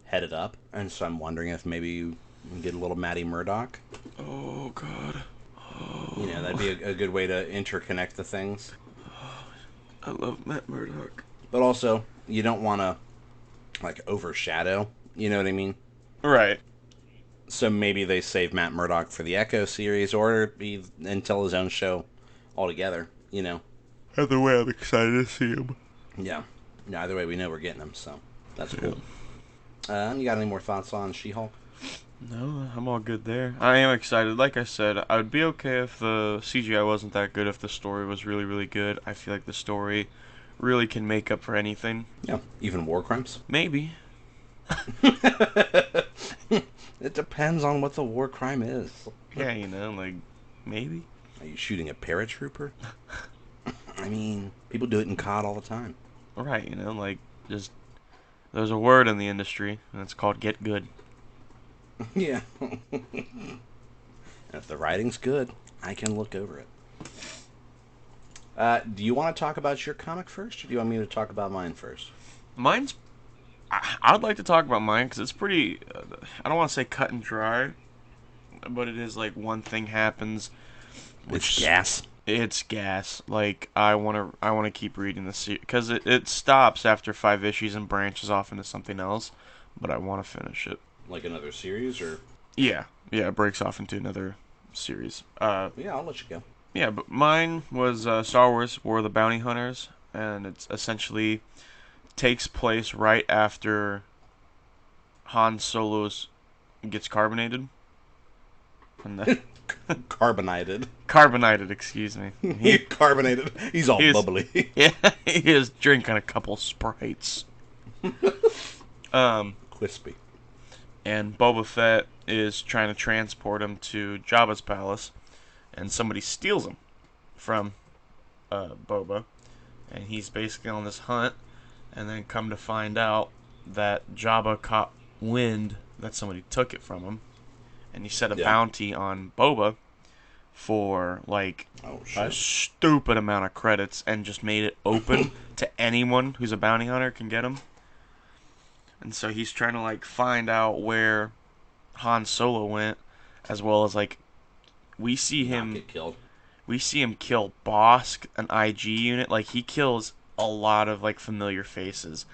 head it up. And so I'm wondering if maybe you can get a little Maddie Murdock. Oh, God. Oh. That'd be a good way to interconnect the things. I love Matt Murdock. But also, you don't want to, overshadow, you know what I mean? Right. So maybe they save Matt Murdock for the Echo series, or until his own show altogether, Either way, I'm excited to see him. Yeah. Either way, we know we're getting him, so that's cool. You got any more thoughts on She-Hulk? No, I'm all good there. I am excited. Like I said, I would be okay if the CGI wasn't that good, if the story was really, really good. I feel like the story really can make up for anything. Yeah, even war crimes? Maybe. It depends on what the war crime is. Yeah, maybe. Are you shooting a paratrooper? I mean, people do it in COD all the time. Right, just... There's a word in the industry, and it's called get good. Yeah. And if the writing's good, I can look over it. Do you want to talk about your comic first, or do you want me to talk about mine first? Mine's. I'd like to talk about mine because it's pretty. I don't want to say cut and dry, but it is like one thing happens, It's which gas. it's gas. Like I wanna keep reading this because it stops after 5 issues and branches off into something else, but I want to finish it. Like another series, or Yeah, yeah, it breaks off into another series. yeah, I'll let you go. Yeah, but mine was Star Wars: War of the Bounty Hunters, and it's essentially takes place right after Han Solo's gets carbonated, and the Carbonated. carbonated, excuse me. He carbonated. He's all He's bubbly. yeah, he is drinking a couple Sprites. Um, Crispy. and Boba Fett is trying to transport him to Jabba's palace, and somebody steals him from Boba, and he's basically on this hunt, and then come to find out that Jabba caught wind that somebody took it from him, and he set a bounty on Boba for like a stupid amount of credits, and just made it open to anyone who's a bounty hunter can get him. And so he's trying to like find out where Han Solo went, as well as like we see him get killed. We see him kill Bosk, an IG unit. Like he kills a lot of like familiar faces,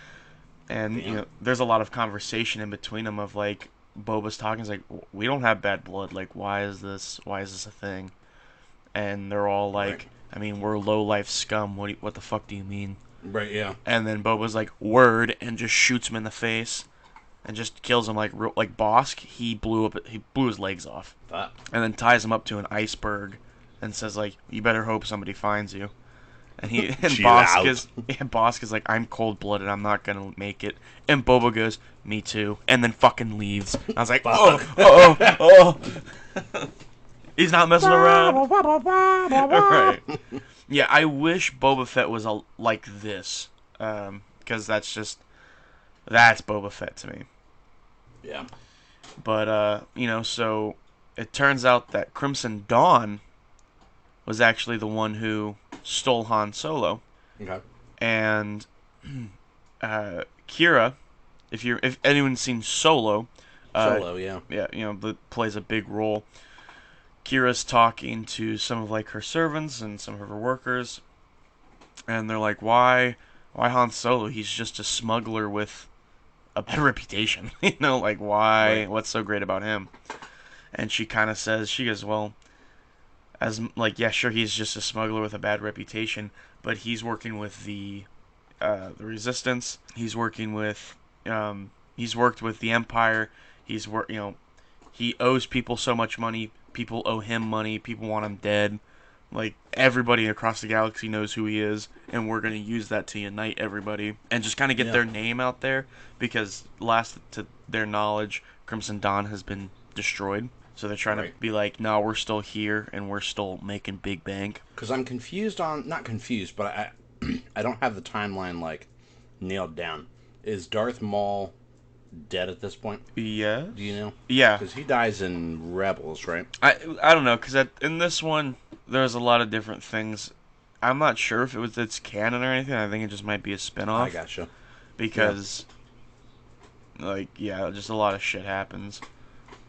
and you know there's a lot of conversation in between them of like Boba's talking. He's like, we don't have bad blood. Like why is this a thing? And they're all like, right. I mean, we're low life scum. What the fuck do you mean? Right, yeah. And then Boba's like, word, and just shoots him in the face, and just kills him like Bosk. He blew his legs off, and then ties him up to an iceberg, and says like, you better hope somebody finds you. And Bosk is like, I'm cold blooded. I'm not gonna make it. And Boba goes, me too, and then fucking leaves. And I was like, oh. He's not messing around. Right. Yeah, I wish Boba Fett was like this, because that's Boba Fett to me. Yeah. But so it turns out that Crimson Dawn was actually the one who stole Han Solo. Okay. And Kira, if anyone's seen Solo, yeah, that plays a big role. Kira's talking to some of like her servants and some of her workers, and they're like, why Han Solo? He's just a smuggler with a bad reputation. Like why? Right. What's so great about him? And she kind of says, she goes, well, as like, yeah, sure, he's just a smuggler with a bad reputation, but he's working with the Resistance. He's working with he's worked with the Empire. He owes people so much money. People owe him money. People want him dead. Like, everybody across the galaxy knows who he is, and we're going to use that to unite everybody and just kind of get their name out there, because last to their knowledge, Crimson Dawn has been destroyed. So they're trying to be like, no, we're still here, and we're still making big bank. Because I'm not confused, but I don't have the timeline, like, nailed down. Is Darth Maul dead at this point? Yeah. Do you know? Yeah. Because he dies in Rebels, right? I don't know, because in this one, there's a lot of different things. I'm not sure if it's canon or anything. I think it just might be a spinoff. I gotcha. Because, just a lot of shit happens.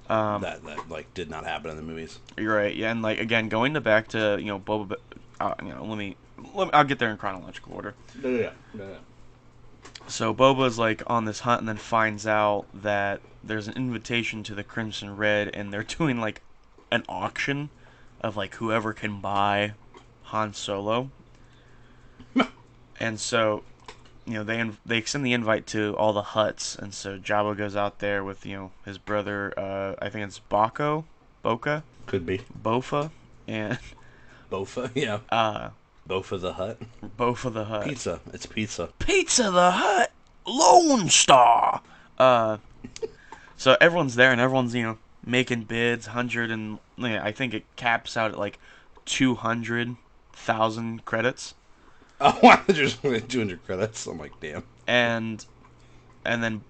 That did not happen in the movies. You're right, yeah, and again, going back to Boba, I'll get there in chronological order. Yeah. So Boba's on this hunt, and then finds out that there's an invitation to the Crimson Red, and they're doing an auction of whoever can buy Han Solo. And so they extend the invite to all the huts, and so Jabba goes out there with his brother. I think it's Boca, could be Bofa, and Bofa, yeah. Bofa the Hutt. Bofa the Hutt. Pizza. It's pizza. Pizza the Hutt. Lone Star. So everyone's there, and everyone's making bids. I think it caps out at 200,000 credits. Oh, wow, just 200 credits. I'm like, damn. And then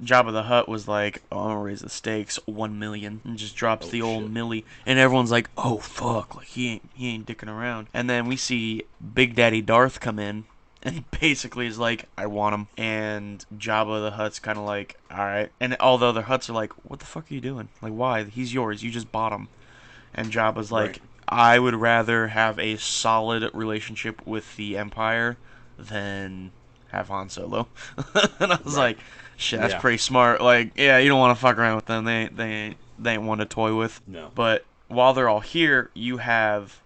Jabba the Hutt was like, "Oh, I'm gonna raise the stakes 1 million," and just drops the old shit. milli, and everyone's like, "Oh fuck!" Like he ain't dicking around. And then we see Big Daddy Darth come in, and basically is like, "I want him." And Jabba the Hutt's kind of like, "All right." And all the other Hutts are like, "What the fuck are you doing? Like, why? He's yours. You just bought him." And Jabba's Right. like, "I would rather have a solid relationship with the Empire than have Han Solo." And I was Right. like, "Shit, that's Yeah. pretty smart." Like, yeah, you don't want to fuck around with them. They ain't one to toy with. No. But while they're all here, you have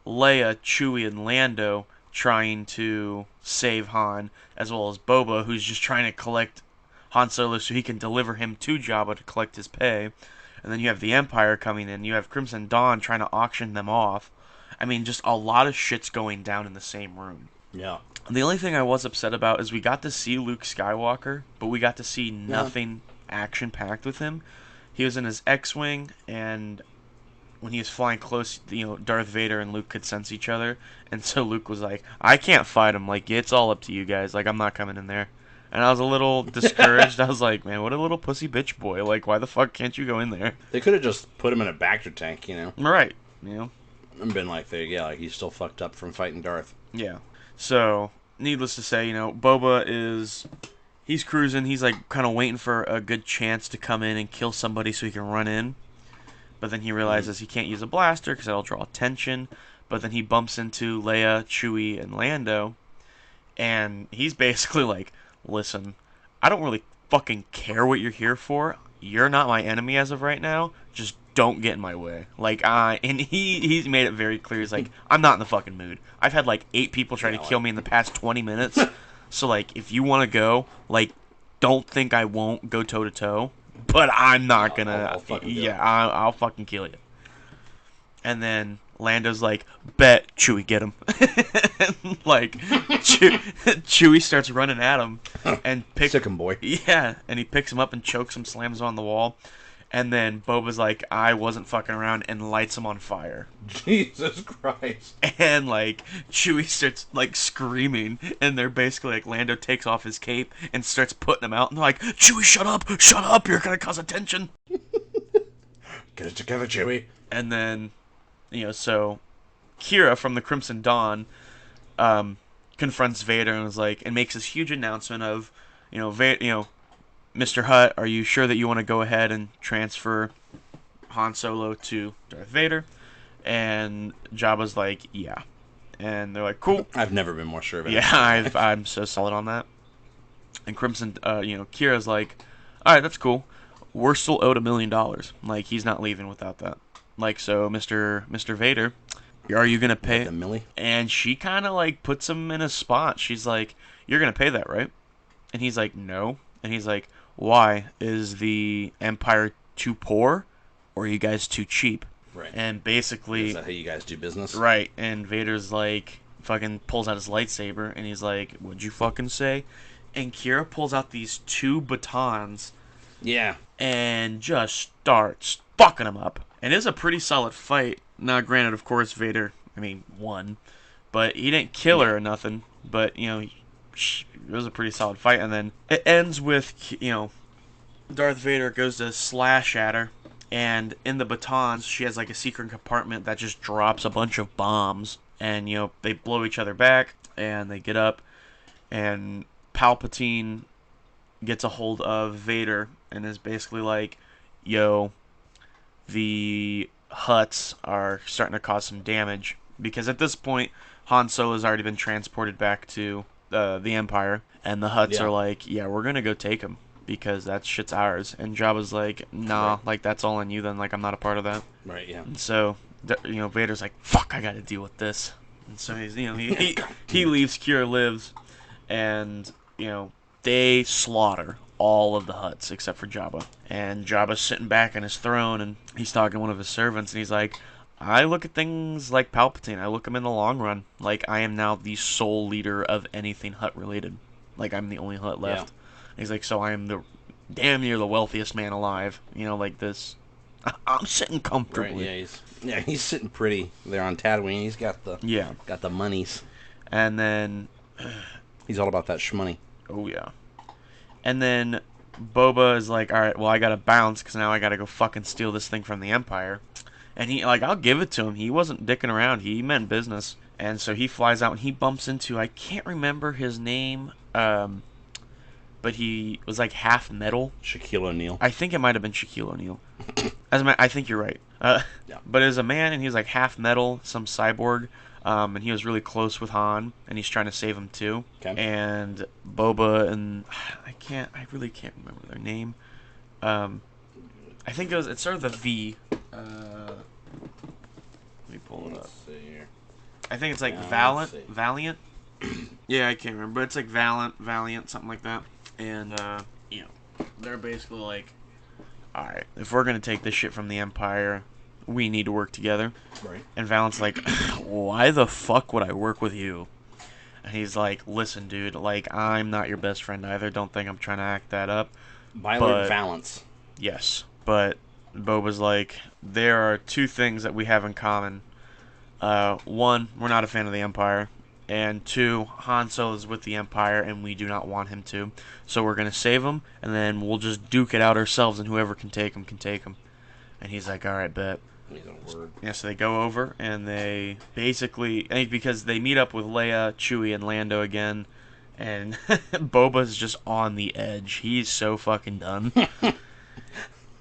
Leia, Chewie, and Lando trying to save Han, as well as Boba, who's just trying to collect Han Solo so he can deliver him to Jabba to collect his pay. And then you have the Empire coming in. You have Crimson Dawn trying to auction them off. I mean, just a lot of shit's going down in the same room. Yeah. The only thing I was upset about is we got to see Luke Skywalker, but we got to see Yeah. nothing action packed with him. He was in his X-wing, and when he was flying close, Darth Vader and Luke could sense each other, and so Luke was like, "I can't fight him. Like, it's all up to you guys. Like, I'm not coming in there." And I was a little discouraged. I was like, "Man, what a little pussy bitch boy. Like, why the fuck can't you go in there?" They could have just put him in a Bacta tank, Right. You know. and been like, there, yeah, like he's still fucked up from fighting Darth. Yeah. So, needless to say, Boba he's cruising. He's like kind of waiting for a good chance to come in and kill somebody so he can run in. But then he realizes he can't use a blaster because that'll draw attention. But then he bumps into Leia, Chewie, and Lando, and he's basically like, "Listen, I don't really fucking care what you're here for. You're not my enemy as of right now. Just don't get in my way." And he's made it very clear. He's like, "I'm not in the fucking mood. I've had like 8 people try to kill me in the past 20 minutes. So like, if you want to go, like, don't think I won't go toe to toe. But I'm not gonna. I'll fucking do Yeah, it. I'll fucking kill you." And then Lando's like, "Bet, Chewie, get him." And, like, Chewie starts running at him and picks. Sick him, boy. Yeah, and he picks him up and chokes him, slams him on the wall. And then Boba's like, "I wasn't fucking around," and lights him on fire. Jesus Christ. And like Chewie starts like screaming, and they're basically like, Lando takes off his cape and starts putting him out, and they're like, "Chewie, shut up, you're gonna cause attention." Get it together, Chewie. And then, so Kira from the Crimson Dawn confronts Vader and is like, and makes this huge announcement of, "Mr. Hutt, are you sure that you want to go ahead and transfer Han Solo to Darth Vader?" And Jabba's like, "Yeah." And they're like, "Cool." I've never been more sure of it. Yeah, I'm so solid on that. And Crimson, Kira's like, "All right, that's cool. We're still owed $1 million. Like, he's not leaving without that. Like, so, Mr. Vader, are you gonna pay?" The Millie? And she kind of like puts him in a spot. She's like, "You're gonna pay that, right?" And he's like, "No." And he's like, "Why? Is the Empire too poor, or are you guys too cheap?" Right. And basically, Is that how you guys do business? right. And Vader's like, fucking pulls out his lightsaber, and he's like, "What'd you fucking say?" And Kira pulls out these 2 batons Yeah. and just starts fucking him up. And it's a pretty solid fight. Now, granted, of course, Vader, won, but he didn't kill her or nothing. But it was a pretty solid fight. And then it ends with Darth Vader goes to slash at her, and in the batons, she has like a secret compartment that just drops a bunch of bombs, and they blow each other back, and they get up, and Palpatine gets a hold of Vader and is basically like, "Yo, the Hutts are starting to cause some damage," because at this point Han Solo's already been transported back to the Empire, and the Hutts Yeah. are like, "Yeah, we're gonna go take him because that shit's ours." And Jabba's like, "Nah, Right. like that's all on you then. Like I'm not a part of that." Right, yeah. And so Vader's like, "Fuck, I got to deal with this." And so he leaves. Kira lives, and they slaughter all of the Hutts except for Jabba. And Jabba's sitting back on his throne, and he's talking to one of his servants, and he's like, "I look at things like Palpatine. I look them in the long run. Like, I am now the sole leader of anything Hutt related. Like, I'm the only Hutt left." Yeah. And he's like, "So I am the damn near the wealthiest man alive. Like this. I'm sitting Right, comfortably." he's sitting pretty there on Tatooine. He's got Yeah. the monies. And then, He's all about that shmoney. oh yeah. And then Boba is like, all right, well, I gotta bounce because now I gotta go fucking steal this thing from the Empire. And he, like, I'll give it to him. He wasn't dicking around. He meant business. And so he flies out and he bumps into, I can't remember his name, but he was like half metal. Shaquille O'Neal. I think it might have been Shaquille O'Neal. I think you're right. Yeah. But it was a man, and he was like half metal, some cyborg, and he was really close with Han, and he's trying to save him too. Okay. And Boba and I really can't remember their name. I think it started with a V. Let me pull it up. Let's see here. I think it's like Yeah, Valiant. Yeah, I can't remember, but it's like Valiant, something like that. And they're basically like, all right, if we're gonna take this shit from the Empire, we need to work together. Right. And Valent's like, why the fuck would I work with you? And he's like, listen, dude, like, I'm not your best friend either. Don't think I'm trying to act that up. Violent Valance. Yes, but Boba's like, there are two things that we have in common. One, we're not a fan of the Empire. And two, Han Solo is with the Empire, and we do not want him to. So we're going to save him, and then we'll just duke it out ourselves, and whoever can take him can take him. And he's like, all right, bet. Yeah, so they go over, and they basically, because they meet up with Leia, Chewie, and Lando again, and Boba's just on the edge. He's so fucking done.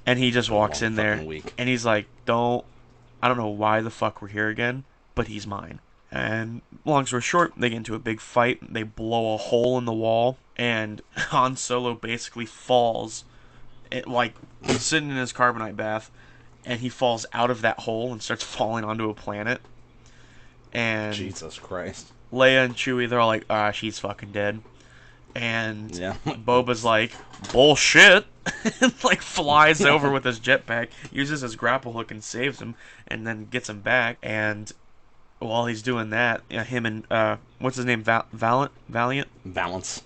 And he just walks in there, and he's like, I don't know why the fuck we're here again, but he's mine. And long story short, they get into a big fight. They blow a hole in the wall, and Han Solo basically falls, like sitting in his carbonite bath, and he falls out of that hole and starts falling onto a planet. And Jesus Christ. Leia and Chewie, they're all like, she's fucking dead. And yeah. Boba's like, bullshit, and like flies over with his jetpack, uses his grapple hook and saves him, and then gets him back. And while he's doing that, him and what's his name, Valiant? Valance.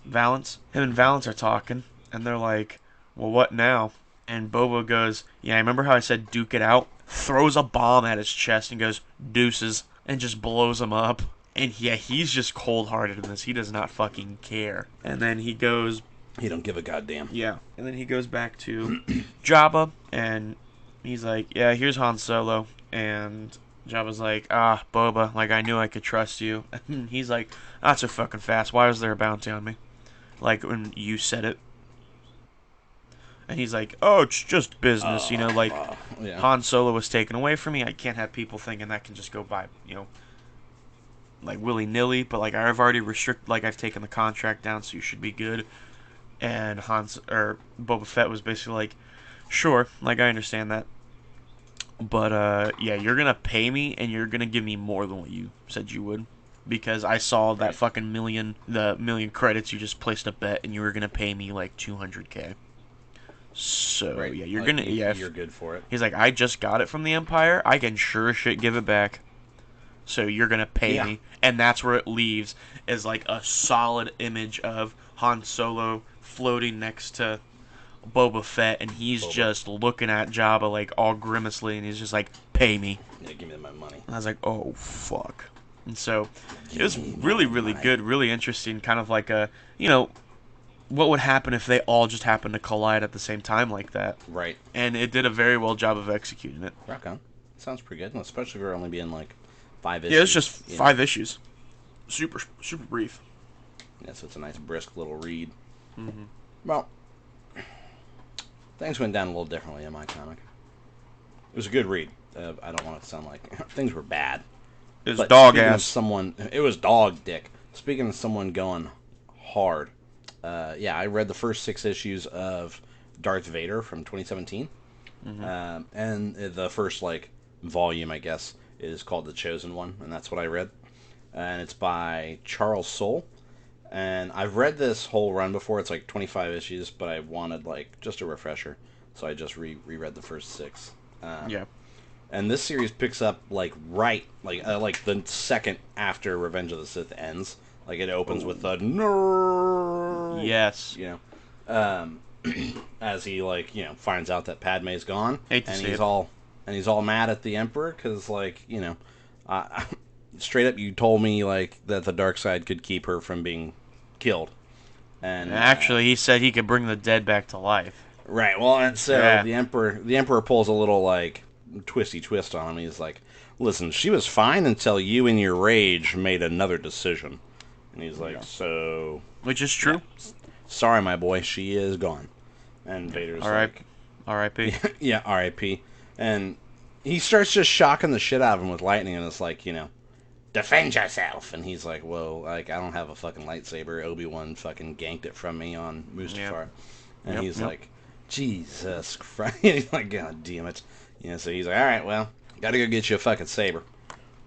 Him and Valance are talking, and they're like, well, what now? And Boba goes, yeah, I remember how I said duke it out? Throws a bomb at his chest and goes, deuces, and just blows him up. And yeah, he's just cold-hearted in this. He does not fucking care. And then he goes... He don't give a goddamn. Yeah. And then he goes back to Jabba, and he's like, yeah, here's Han Solo. And Jabba's like, Boba, like, I knew I could trust you. And he's like, not so fucking fast. Why was there a bounty on me? Like, when you said it. And he's like, oh, it's just business, like, yeah. Han Solo was taken away from me. I can't have people thinking that can just go by, like, willy-nilly. But, like, I've already I've taken the contract down, so you should be good. And Boba Fett was basically like, sure, like, I understand that. But, yeah, you're going to pay me, and you're going to give me more than what you said you would. Because I saw that fucking million credits, you just placed a bet, and you were going to pay me, like, $200K. So, yeah, you're like, you're good for it. He's like, I just got it from the Empire. I can sure as shit give it back. So you're going to pay me. And that's where it leaves, is like a solid image of Han Solo floating next to Boba Fett, and he's just looking at Jabba, like, all grimacely, and he's just like, pay me. Yeah, give me my money. And I was like, oh, fuck. And so it was really, really good, really interesting, kind of like a, what would happen if they all just happened to collide at the same time like that? Right. And it did a very well job of executing it. Rock on. Sounds pretty good, especially if we're only being like 5 issues. Yeah, it's just 5 issues. Super brief. Yeah, so it's a nice brisk little read. Mm-hmm. Well, things went down a little differently in my comic. It was a good read. I don't want it to sound like things were bad. It was dog ass. It was dog dick. Speaking of someone going hard, I read the first 6 issues of Darth Vader from 2017. Mm-hmm. And the first, volume, I guess, is called The Chosen One, and that's what I read. And it's by Charles Soule. And I've read this whole run before. It's 25 issues, but I wanted, just a refresher. So I just reread the first 6. Yeah. And this series picks up, the second after Revenge of the Sith ends. It opens with a no. Yes. As he finds out that Padme's gone, and he's all mad at the Emperor because straight up you told me that the dark side could keep her from being killed, And Actually, he said he could bring the dead back to life. right, well, and so Yeah. the emperor pulls a little like twisty twist on him. He's like, "Listen, she was fine until you, in your rage, made another decision." And he's like, Yeah. "So, Which is yeah, true. sorry, my boy, she is gone." And Vader's All right. like, R.I.P. "Yeah, R.I.P." And he starts just shocking the shit out of him with lightning, and it's like, defend yourself. And he's like, whoa, like, I don't have a fucking lightsaber. Obi-Wan fucking ganked it from me on Mustafar. Yep. And he's Yep. like, Jesus Christ. He's like, God damn it. So he's like, all right, well, gotta go get you a fucking saber.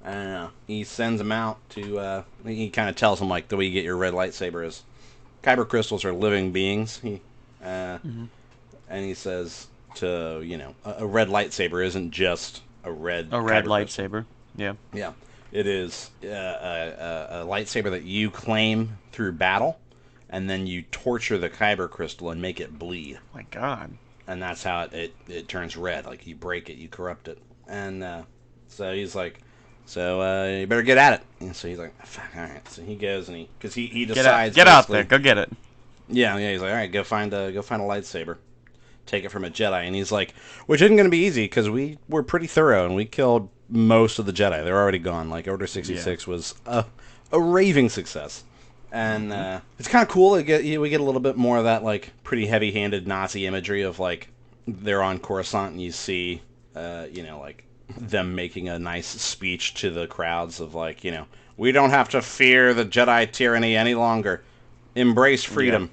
And he sends him out to, he kind of tells him, like, the way you get your red lightsaber is kyber crystals are living beings. Mm-hmm. And he says a red lightsaber isn't just a red Red kyber crystal. lightsaber. Yeah. Yeah. It is a lightsaber that you claim through battle, and then you torture the kyber crystal and make it bleed. My God. And that's how it turns red. Like, you break it, you corrupt it. And so he's like, so you better get at it. And so he's like, fuck, all right. So he goes and because he decides. Get out there. Go get it. Yeah. He's like, all right, go find a lightsaber. Take it from a Jedi. And he's like, which isn't going to be easy because we were pretty thorough and we killed most of the Jedi. They're already gone. Like, Order 66 was a raving success. And it's kind of cool. We get a little bit more of that, like, pretty heavy-handed Nazi imagery of, like, they're on Coruscant and you see, like, them making a nice speech to the crowds of, like, we don't have to fear the Jedi tyranny any longer. Embrace freedom,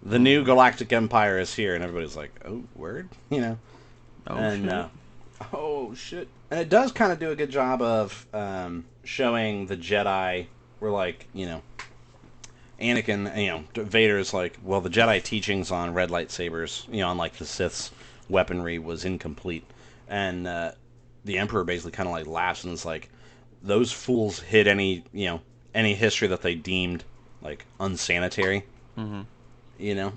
The new galactic empire is here, and everybody's like, "Oh, word," Oh, and shit. oh shit, and it does kind of do a good job of showing the Jedi were like, Anakin, Vader's like, well, the Jedi teachings on red lightsabers, on like the Sith's weaponry was incomplete, and the Emperor basically kind of like laughs and is like, those fools hid any history that they deemed like unsanitary. Mm-hmm.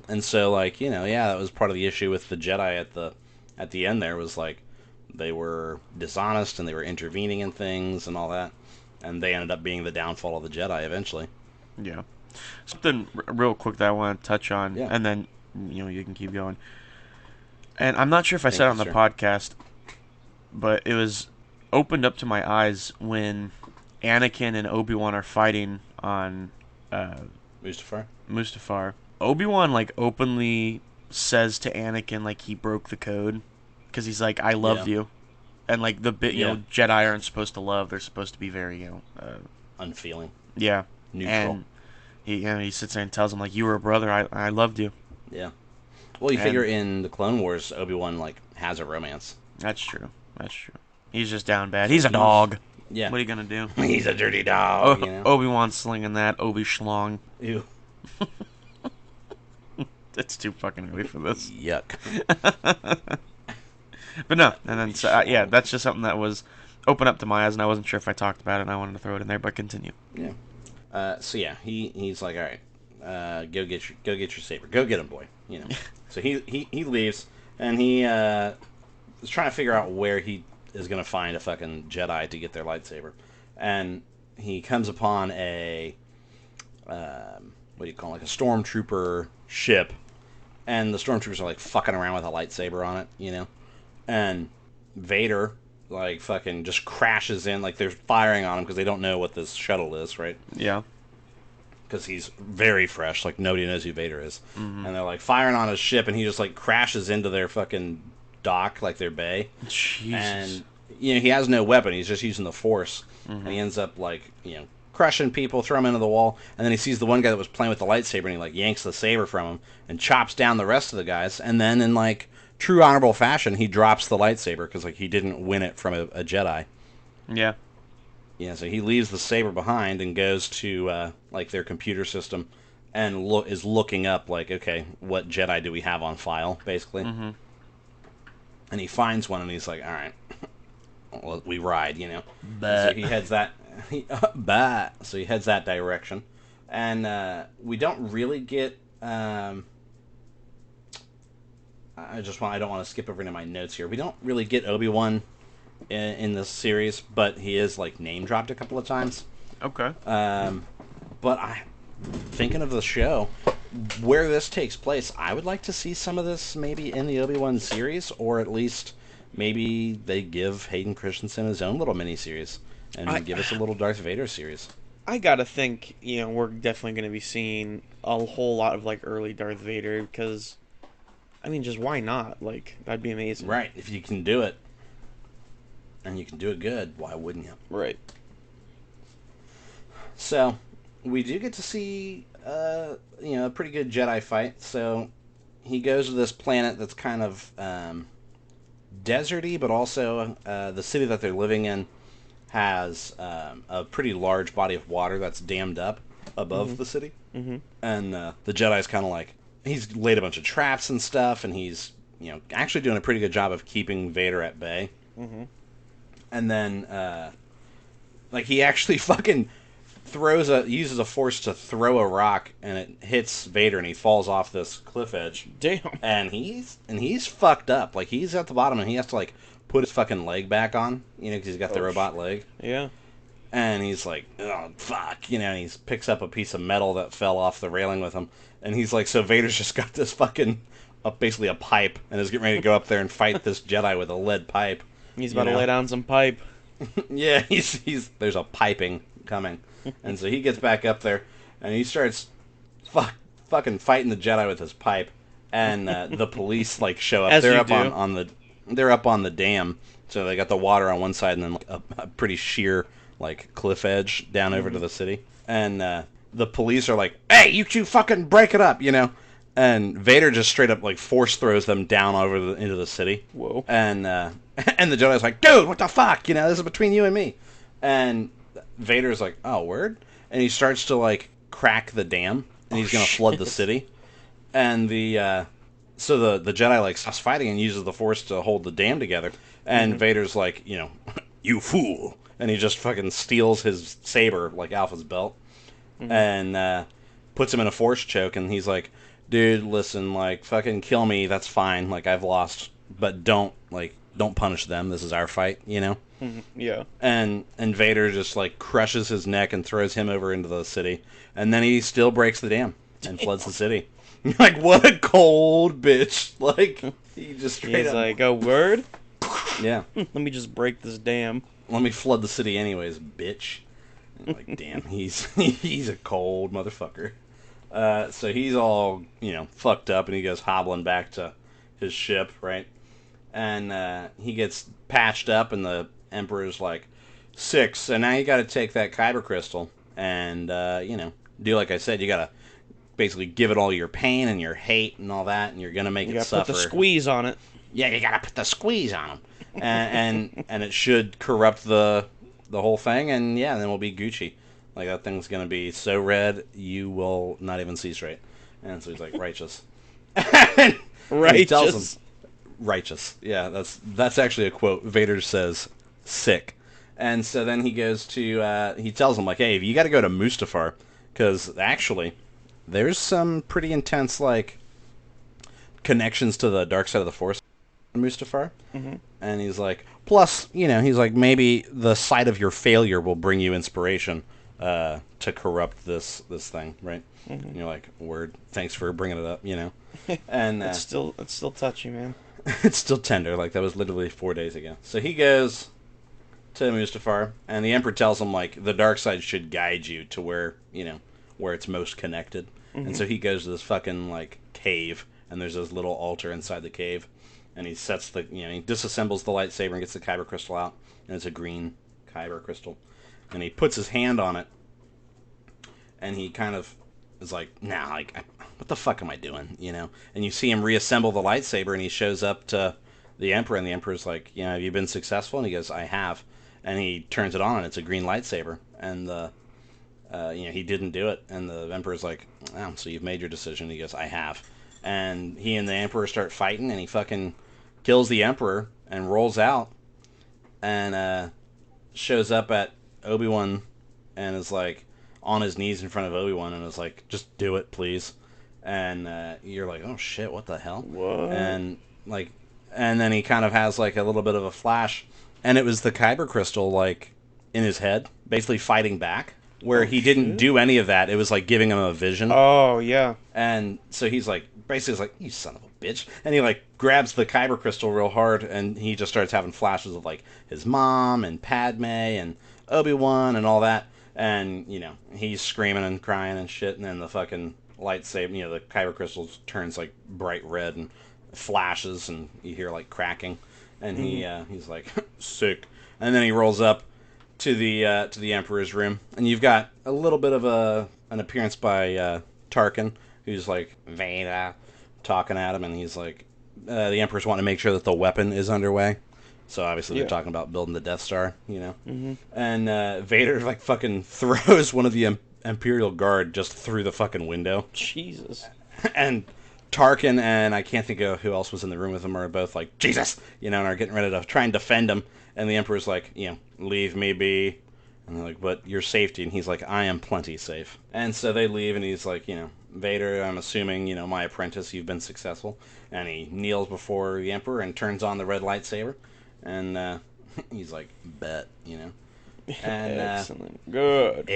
And so like that was part of the issue with the Jedi at the end. There was like they were dishonest and they were intervening in things and all that, and they ended up being the downfall of the Jedi eventually. Yeah. Something real quick that I want to touch on, Yeah. and then you can keep going. And I'm not sure if I said it on the sir. podcast, but it was opened up to my eyes when Anakin and Obi-Wan are fighting on Mustafar. Obi-Wan like openly says to Anakin like he broke the code because he's like, I loved you, and like the bit Jedi aren't supposed to love; they're supposed to be very unfeeling, yeah, neutral. And he sits there and tells him like, you were a brother, I loved you. Yeah. Well, you figure in the Clone Wars, Obi-Wan like has a romance. That's true. He's just down bad. He's a dog. Yeah. What are you gonna do? He's a dirty dog. Obi-Wan's slinging that Obi Schlong. Ew. It's too fucking early for this. Yuck. But no, and then yeah, that's just something that was open up to my eyes, and I wasn't sure if I talked about it, and I wanted to throw it in there, but continue. Yeah. So yeah, he's like, all right, go get your saber, go get him, boy. So he leaves, and he is trying to figure out where he is gonna find a fucking Jedi to get their lightsaber, and he comes upon a what do you call it, like a stormtrooper ship, and the stormtroopers are like fucking around with a lightsaber on it, and Vader like fucking just crashes in, like they're firing on him because they don't know what this shuttle is, right? Yeah. Because he's very fresh, like nobody knows who Vader is, Mm-hmm. and they're like firing on his ship, and he just like crashes into their fucking dock, like their bay, Jesus. and he has no weapon, he's just using the Force, Mm-hmm. and he ends up like crushing people, throw them into the wall, and then he sees the one guy that was playing with the lightsaber, and he like yanks the saber from him and chops down the rest of the guys, and then in like true honorable fashion, he drops the lightsaber because like he didn't win it from a Jedi. Yeah. Yeah, so he leaves the saber behind and goes to like their computer system and is looking up like, okay, what Jedi do we have on file, basically. Mm-hmm. And he finds one, and he's like, all right, well, we ride, But So he heads that. So he heads that direction, and we don't really get. I don't want to skip over into my notes here. We don't really get Obi-Wan in this series, but he is like name dropped a couple of times. okay. But thinking of the show, where this takes place, I would like to see some of this maybe in the Obi-Wan series, or at least maybe they give Hayden Christensen his own little miniseries and give us a little Darth Vader series. I gotta think, we're definitely gonna be seeing a whole lot of like early Darth Vader because, I mean, just why not? Like, that'd be amazing. Right, if you can do it, and you can do it good, why wouldn't you? Right. So, we do get to see, a pretty good Jedi fight. So, he goes to this planet that's kind of deserty, but also the city that they're living in has a pretty large body of water that's dammed up above the city. Mm-hmm. And the Jedi's kind of like, he's laid a bunch of traps and stuff, and he's, actually doing a pretty good job of keeping Vader at bay. Mm-hmm. And then, he actually fucking uses a force to throw a rock, and it hits Vader, and he falls off this cliff edge. Damn. And he's fucked up. Like, he's at the bottom, and he has to, like, put his fucking leg back on, because he's got the robot leg. Yeah. And he's like, oh, fuck, and he picks up a piece of metal that fell off the railing with him. And he's like, so Vader's just got this fucking, basically a pipe, and is getting ready to go up there and fight this Jedi with a lead pipe. He's about to lay down some pipe. Yeah, there's a piping coming. And so he gets back up there, and he starts fucking fighting the Jedi with his pipe. And the police, show up. As they're you up do. they're up on the dam, so they got the water on one side and then a pretty sheer cliff edge down over to the city. And the police are like, "Hey, you two fucking break it up," And Vader just straight up force throws them down into the city. Whoa. And and the Jedi's like, "Dude, what the fuck? This is between you and me." And Vader's like, "Oh, word?" And he starts to crack the dam, and he's gonna flood the city. And so the Jedi stops fighting and uses the Force to hold the dam together. And Vader's like, "You fool!" And he just fucking steals his saber, off his belt, and puts him in a Force choke. And he's like, "Dude, listen, fucking kill me. That's fine. I've lost, but don't punish them. This is our fight, Yeah. And Vader just crushes his neck and throws him over into the city. And then he still breaks the dam and floods the city. What a cold bitch. He just straight He's up... like, "Oh, word? Yeah. Let me just break this dam. Let me flood the city anyways, bitch." And damn, he's a cold motherfucker. So he's all, fucked up, and he goes hobbling back to his ship, right? And he gets patched up, and the Emperor's like, 6, so now you gotta take that kyber crystal and, do like I said, you gotta basically give it all your pain and your hate and all that, and you're gonna make You it gotta suffer. put the squeeze on it. Yeah, you gotta put the squeeze on him. And it should corrupt the whole thing, and yeah, then we'll be Gucci. That thing's gonna be so red, you will not even see straight. And so he's like, righteous. And he tells him, righteous. Yeah, that's actually a quote. Vader says, sick. And so then he goes to, he tells him, hey, you gotta go to Mustafar, because actually, there's some pretty intense, connections to the dark side of the Force in Mustafar. Mm-hmm. And he's like, plus, he's like, maybe the sight of your failure will bring you inspiration to corrupt this thing, right? Mm-hmm. And you're like, word, thanks for bringing it up, And it's still touchy, man. It's still tender. That was literally 4 days ago. So he goes to Mustafar, and the Emperor tells him the dark side should guide you to where where it's most connected. Mm-hmm. And so he goes to this fucking cave, and there's this little altar inside the cave, and he sets he disassembles the lightsaber and gets the kyber crystal out, and it's a green kyber crystal, and he puts his hand on it, and he kind of is like, nah, what the fuck am I doing, And you see him reassemble the lightsaber, and he shows up to the Emperor, and the Emperor's like, have you been successful? And he goes, I have. And he turns it on, and it's a green lightsaber, and he didn't do it, and the Emperor's like, oh, so you've made your decision. He goes, I have. And he and the Emperor start fighting, and he fucking kills the Emperor and rolls out, and shows up at Obi-Wan, and is on his knees in front of Obi-Wan, and is like, just do it, please. And you're like, oh shit, what the hell? What? And and then he kind of has a little bit of a flash, and it was the kyber crystal in his head, basically fighting back. where he didn't do any of that. It was like giving him a vision. Oh, yeah. And so he's like, basically, like, you son of a bitch. And he like grabs the kyber crystal real hard, and he just starts having flashes of like his mom and Padme and Obi-Wan and all that. And he's screaming and crying and shit. And then the fucking lightsaber, the kyber crystal turns like bright red and flashes, and you hear like cracking. And he's like sick. And then he rolls up to the Emperor's room, and you've got a little bit of an appearance by Tarkin, who's like Vader, talking at him, and he's like, the Emperor's wanting to make sure that the weapon is underway. So obviously they're talking about building the Death Star, And Vader like fucking throws one of the Imperial Guard just through the fucking window. Jesus. And Tarkin and I can't think of who else was in the room with him are both like, Jesus, and are getting ready to try and defend him. And the Emperor's like, leave me be. And they're like, but your safety. And he's like, I am plenty safe. And so they leave, and he's like, Vader, I'm assuming, my apprentice, you've been successful. And he kneels before the Emperor and turns on the red lightsaber. And he's like, bet, And, excellent. Good.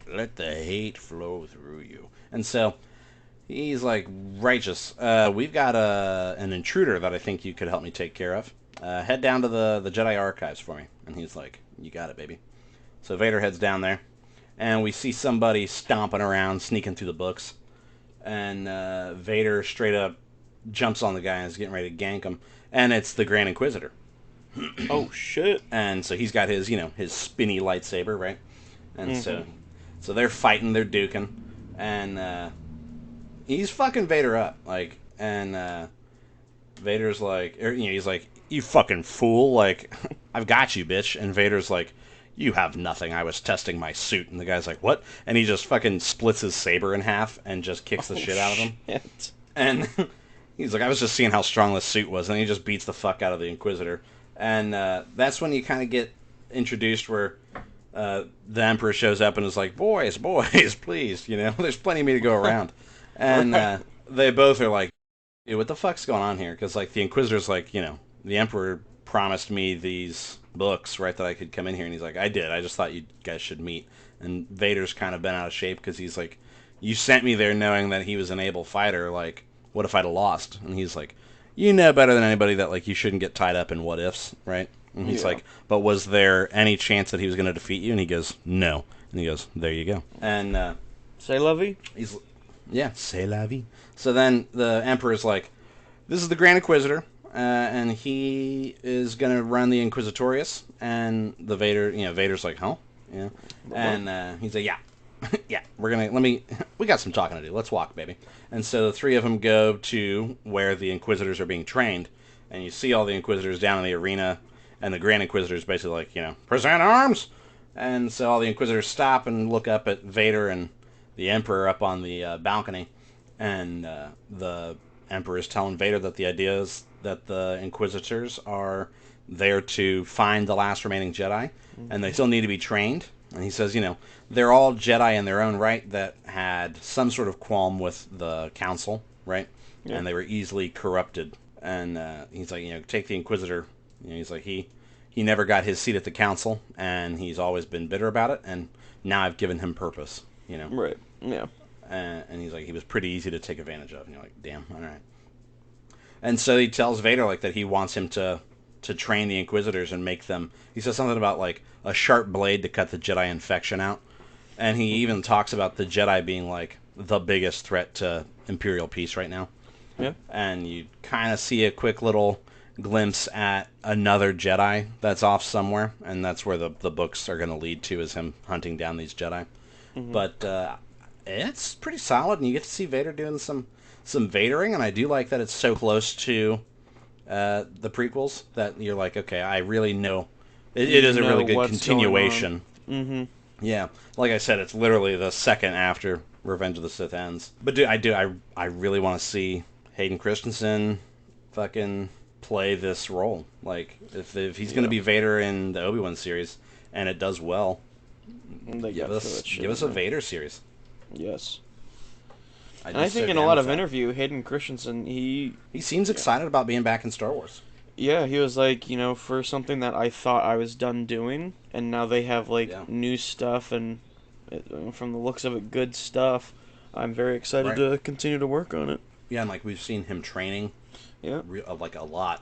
Let the hate flow through you. And so he's like, righteous. We've got an intruder that I think you could help me take care of. Head down to the Jedi Archives for me. And he's like, you got it, baby. So Vader heads down there, and we see somebody stomping around, sneaking through the books. And Vader straight up jumps on the guy and is getting ready to gank him. And it's the Grand Inquisitor. Oh, shit. And so he's got his, his spinny lightsaber, right? And so they're fighting, they're duking. And he's fucking Vader up. Like, and Vader's like, he's like, you fucking fool, like, I've got you, bitch. And Vader's like, you have nothing, I was testing my suit. And the guy's like, what? And he just fucking splits his saber in half and just kicks the shit out of him. Shit. And he's like, I was just seeing how strong this suit was. And he just beats the fuck out of the Inquisitor. And that's when you kind of get introduced where the Emperor shows up and is like, boys, please, there's plenty of me to go around. And they both are like, dude, what the fuck's going on here? Because, like, the Inquisitor's like, the Emperor promised me these books, right, that I could come in here. And he's like, I did. I just thought you guys should meet. And Vader's kind of been out of shape because he's like, you sent me there knowing that he was an able fighter. Like, what if I'd have lost? And he's like, you know better than anybody that, like, you shouldn't get tied up in what ifs, right? And he's like, but was there any chance that he was going to defeat you? And he goes, no. And he goes, there you go. And C'est la vie? C'est la vie. So then the Emperor's like, this is the Grand Inquisitor, and he is going to run the Inquisitorius. And the Vader's like, huh? Yeah. And he's like, yeah. Yeah, we got some talking to do. Let's walk, baby. And so the three of them go to where the Inquisitors are being trained. And you see all the Inquisitors down in the arena. And the Grand Inquisitor is basically like, present arms! And so all the Inquisitors stop and look up at Vader and the Emperor up on the balcony. And the Emperor is telling Vader that the idea is that the Inquisitors are there to find the last remaining Jedi. And they still need to be trained. And he says, they're all Jedi in their own right that had some sort of qualm with the Council, right? Yeah. And they were easily corrupted. And he's like, take the Inquisitor. He's like, he never got his seat at the Council, and he's always been bitter about it, and now I've given him purpose, Right, yeah. And he's like, he was pretty easy to take advantage of. And you're like, damn, all right. And so he tells Vader, like, that he wants him to train the Inquisitors and make them... He says something about, like, a sharp blade to cut the Jedi infection out. And he even talks about the Jedi being, like, the biggest threat to Imperial peace right now. Yeah. And you kind of see a quick little glimpse at another Jedi that's off somewhere, and that's where the books are going to lead to, is him hunting down these Jedi. But it's pretty solid, and you get to see Vader doing some Vadering, and I do like that it's so close to the prequels that you're like, okay, I really know it is a really good continuation. Yeah, like I said, it's literally the second after Revenge of the Sith ends. But I really want to see Hayden Christensen fucking play this role. Like, if he's going to be Vader in the Obi-Wan series, and it does well, give us a Vader series. Yes. I think in a lot of interview, Hayden Christensen, he seems excited about being back in Star Wars. Yeah, he was like, for something that I thought I was done doing, and now they have like Yeah. new stuff and from the looks of it, good stuff. I'm very excited Right. to continue to work on it. Yeah, and like we've seen him training, Yeah. like a lot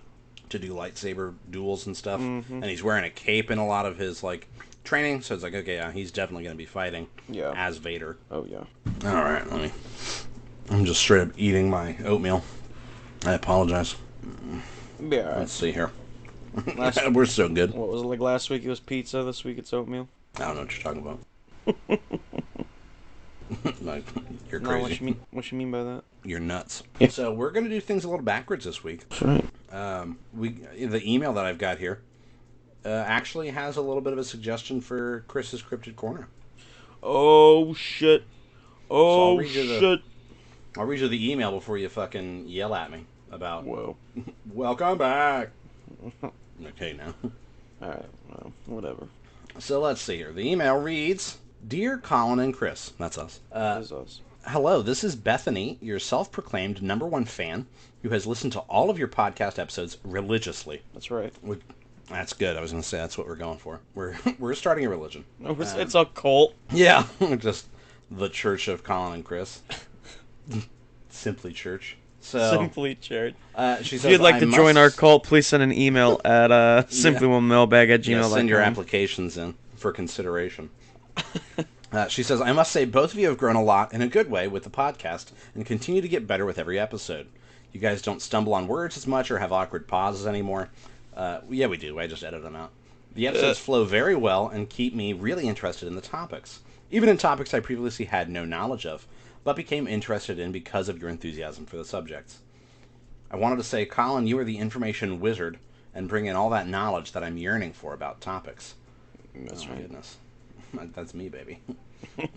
to do lightsaber duels and stuff, Mm-hmm. and he's wearing a cape in a lot of his like training. So it's like, okay, yeah, he's definitely going to be fighting Yeah. as Vader. Oh yeah. All right, let me. I'm just straight up eating my oatmeal. I apologize. Yeah. All Let's right. see here. Last We're so good. What was it like last week? It was pizza. This week it's oatmeal. I don't know what you're talking about. Like, you're No, crazy. what you mean? What you mean by that? You're nuts. Yeah. So we're gonna do things a little backwards this week. That's right. The email that I've got here actually has a little bit of a suggestion for Chris's Cryptid Corner. Oh shit. I'll Oh read you shit. I'll read you the email before you fucking yell at me about. Whoa. Welcome back. Okay, now. All right. Well, whatever. So let's see here. The email reads, "Dear Colin and Chris," that's us. This is us. Hello, this is Bethany, your self-proclaimed #1 fan, who has listened to all of your podcast episodes religiously. That's right. That's good. I was going to say that's what we're going for. We're starting a religion. No, it's a cult. Yeah, just the Church of Colin and Chris. Simply Church. So Simply Church. she says, If you'd like I to must- join our cult, please send an email at simplyoneemailbag@gmail.com. send your applications in for consideration. She says, I must say both of you have grown a lot in a good way with the podcast and continue to get better with every episode. You guys don't stumble on words as much or have awkward pauses anymore. Yeah, we do. I just edit them out. The episodes flow very well and keep me really interested in the topics, even in topics I previously had no knowledge of, but became interested in because of your enthusiasm for the subjects. I wanted to say, Colin, you are the information wizard and bring in all that knowledge that I'm yearning for about topics. That's my right. goodness. That's me, baby.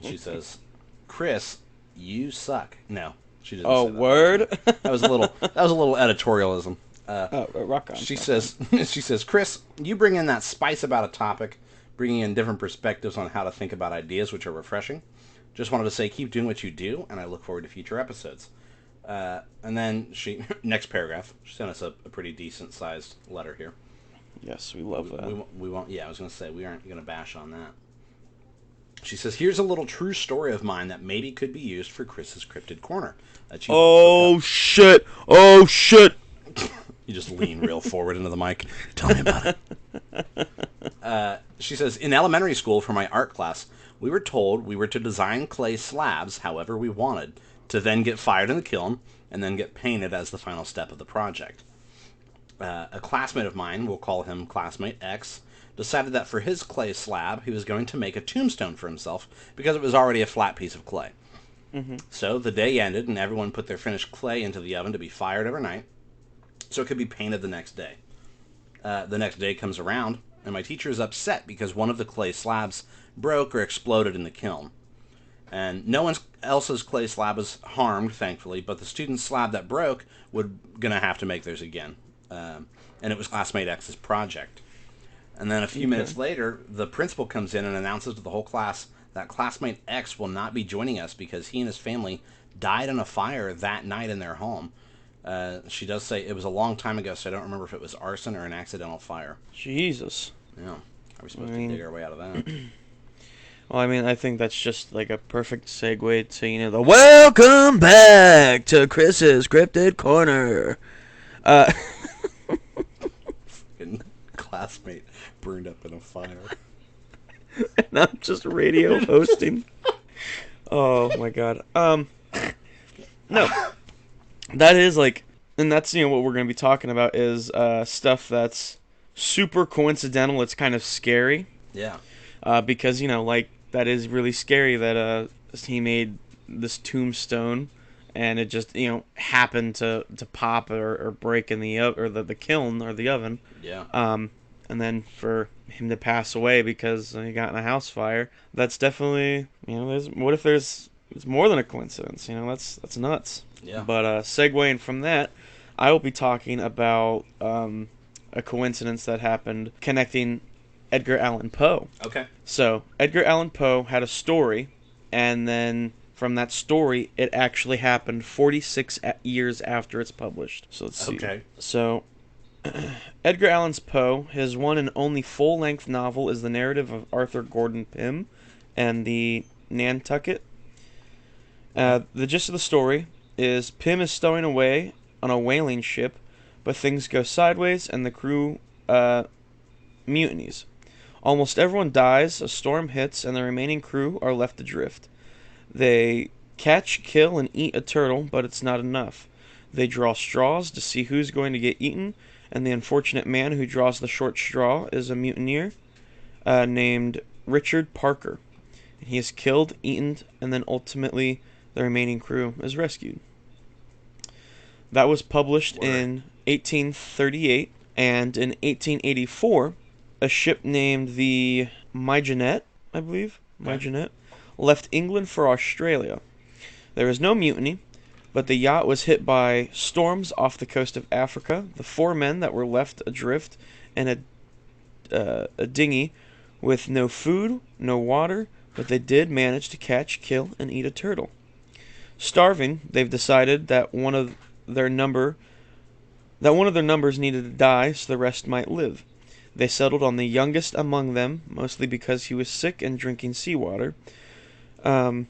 She says, Chris, you suck. No, she didn't. Oh, say that. word? That was a little editorialism. Rock on. She says, Chris, you bring in that spice about a topic, bringing in different perspectives on how to think about ideas, which are refreshing. Just wanted to say, keep doing what you do, and I look forward to future episodes. And then next paragraph, she sent us a pretty decent sized letter here. Yes, we love that. We won't. Yeah, I was going to say we aren't going to bash on that. She says, here's a little true story of mine that maybe could be used for Chris's Cryptid Corner. Oh shit! Oh shit! You just lean real forward into the mic. Tell me about it. She says, in elementary school for my art class, we were told we were to design clay slabs however we wanted, to then get fired in the kiln, and then get painted as the final step of the project. A classmate of mine, we'll call him Classmate X, decided that for his clay slab, he was going to make a tombstone for himself because it was already a flat piece of clay. Mm-hmm. So the day ended, and everyone put their finished clay into the oven to be fired overnight, so it could be painted the next day. The next day comes around, and my teacher is upset because one of the clay slabs broke or exploded in the kiln. And no one else's clay slab was harmed, thankfully, but the student's slab that broke would gonna have to make theirs again. And it was Classmate X's project. And then a few minutes later, the principal comes in and announces to the whole class that Classmate X will not be joining us because he and his family died in a fire that night in their home. She does say it was a long time ago, so I don't remember if it was arson or an accidental fire. Jesus. Yeah. Are we supposed to dig our way out of that? Well, I mean, I think that's just like a perfect segue to, the welcome back to Chris's Cryptid Corner. Fucking classmate burned up in a fire. And I'm just radio hosting. Oh my god. No. That is like, and that's, what we're going to be talking about is stuff that's super coincidental. It's kind of scary. Yeah. Because, that is really scary that he made this tombstone and it just, happened to pop or break in the kiln or the oven. Yeah. And then for him to pass away because he got in a house fire, that's definitely, what if there's it's more than a coincidence, that's nuts. Yeah. But segueing from that, I will be talking about a coincidence that happened connecting Edgar Allan Poe. Okay. So, Edgar Allan Poe had a story, and then from that story, it actually happened 46 years after it's published. So, let's see. Okay. So, Edgar Allan Poe, his one and only full-length novel is the narrative of Arthur Gordon Pym and the Nantucket. The gist of the story is Pym is stowing away on a whaling ship, but things go sideways and the crew mutinies. Almost everyone dies, a storm hits, and the remaining crew are left adrift. They catch, kill, and eat a turtle, but it's not enough. They draw straws to see who's going to get eaten, and the unfortunate man who draws the short straw is a mutineer named Richard Parker. He is killed, eaten, and then ultimately the remaining crew is rescued. That was published in 1838, and in 1884, a ship named the Mygenet, I believe, Mygenet, left England for Australia. There was no mutiny, but the yacht was hit by storms off the coast of Africa. The 4 men that were left adrift in a dinghy with no food, no water, but they did manage to catch, kill, and eat a turtle. Starving, they've decided that one of their numbers needed to die so the rest might live. They settled on the youngest among them, mostly because he was sick and drinking seawater, and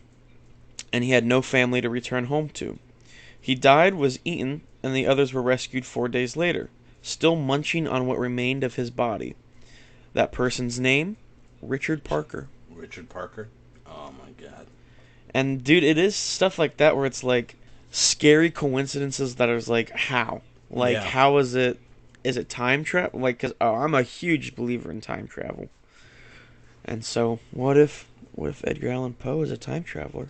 he had no family to return home to. He died, was eaten, and the others were rescued 4 days later, still munching on what remained of his body. That person's name? Richard Parker. Richard Parker? Oh my god. And dude, it is stuff like that where it's like scary coincidences that are like, how? Like, how is it? Is it time travel? Like, cause I'm a huge believer in time travel. And so, what if Edgar Allan Poe is a time traveler?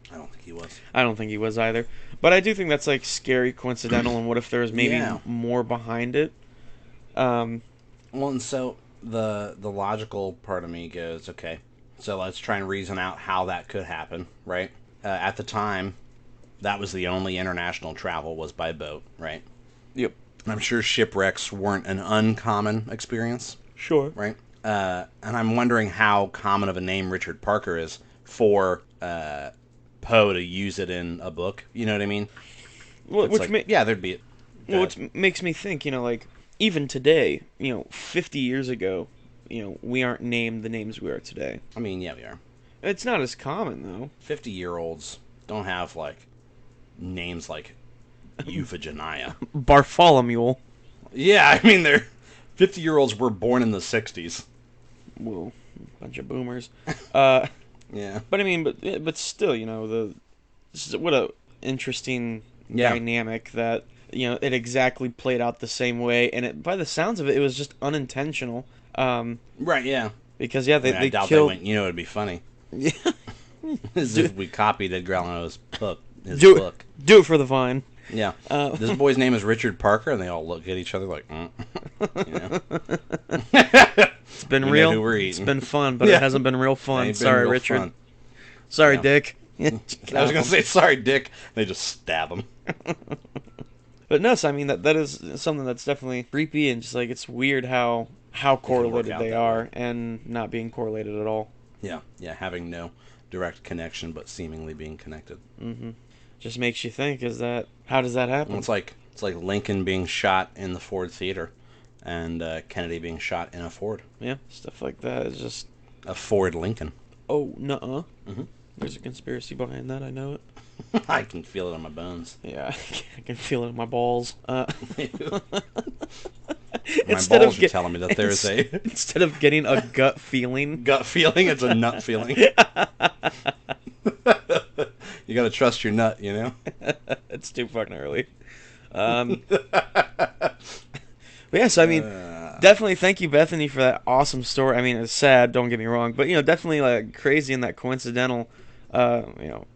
I don't think he was. I don't think he was either. But I do think that's like scary, coincidental, and what if there was maybe more behind it? Well, and so the logical part of me goes, okay, so let's try and reason out how that could happen, right? At the time, that was the only international travel was by boat, right? Yep. I'm sure shipwrecks weren't an uncommon experience. Sure. Right? And I'm wondering how common of a name Richard Parker is for Poe to use it in a book. You know what I mean? Well, there'd be... which makes me think, like, even today, 50 years ago, we aren't named the names we are today. I mean, yeah, we are. It's not as common, though. 50-year-olds don't have, like, names like Euphigenia. Bartholomew. Yeah, I mean, they're 50-year-olds were born in the 60s. Whoa, bunch of boomers. Yeah. But I mean, but still, what a interesting dynamic that it exactly played out the same way, and it, by the sounds of it, it was just unintentional. Right. Yeah. Because I they doubt killed. they went. It'd be funny. Yeah. As if we copied Edgar Allan Poe's book. Do it for the vine. Yeah. This boy's name is Richard Parker, and they all look at each other like, It's been real. It's been fun, but it hasn't been real fun. Sorry, Richard. Fun. Sorry, Dick. I was gonna say sorry, Dick. They just stab him. But no, so I mean that is something that's definitely creepy and just like it's weird how correlated they are and not being correlated at all. Yeah, having no direct connection but seemingly being connected. Mm-hmm. Just makes you think: how does that happen? Well, it's like Lincoln being shot in the Ford Theater, and Kennedy being shot in a Ford. Yeah, stuff like that is just a Ford Lincoln. Oh, nuh-uh. Mm-hmm. There's a conspiracy behind that. I know it. I can feel it on my bones. Yeah, I can feel it in my balls. My balls are telling me that there's instead of getting a gut feeling. Gut feeling, it's a nut feeling. You gotta trust your nut, It's too fucking early. But yeah, so I mean, definitely thank you, Bethany, for that awesome story. I mean, it's sad, don't get me wrong, but definitely like crazy and that coincidental,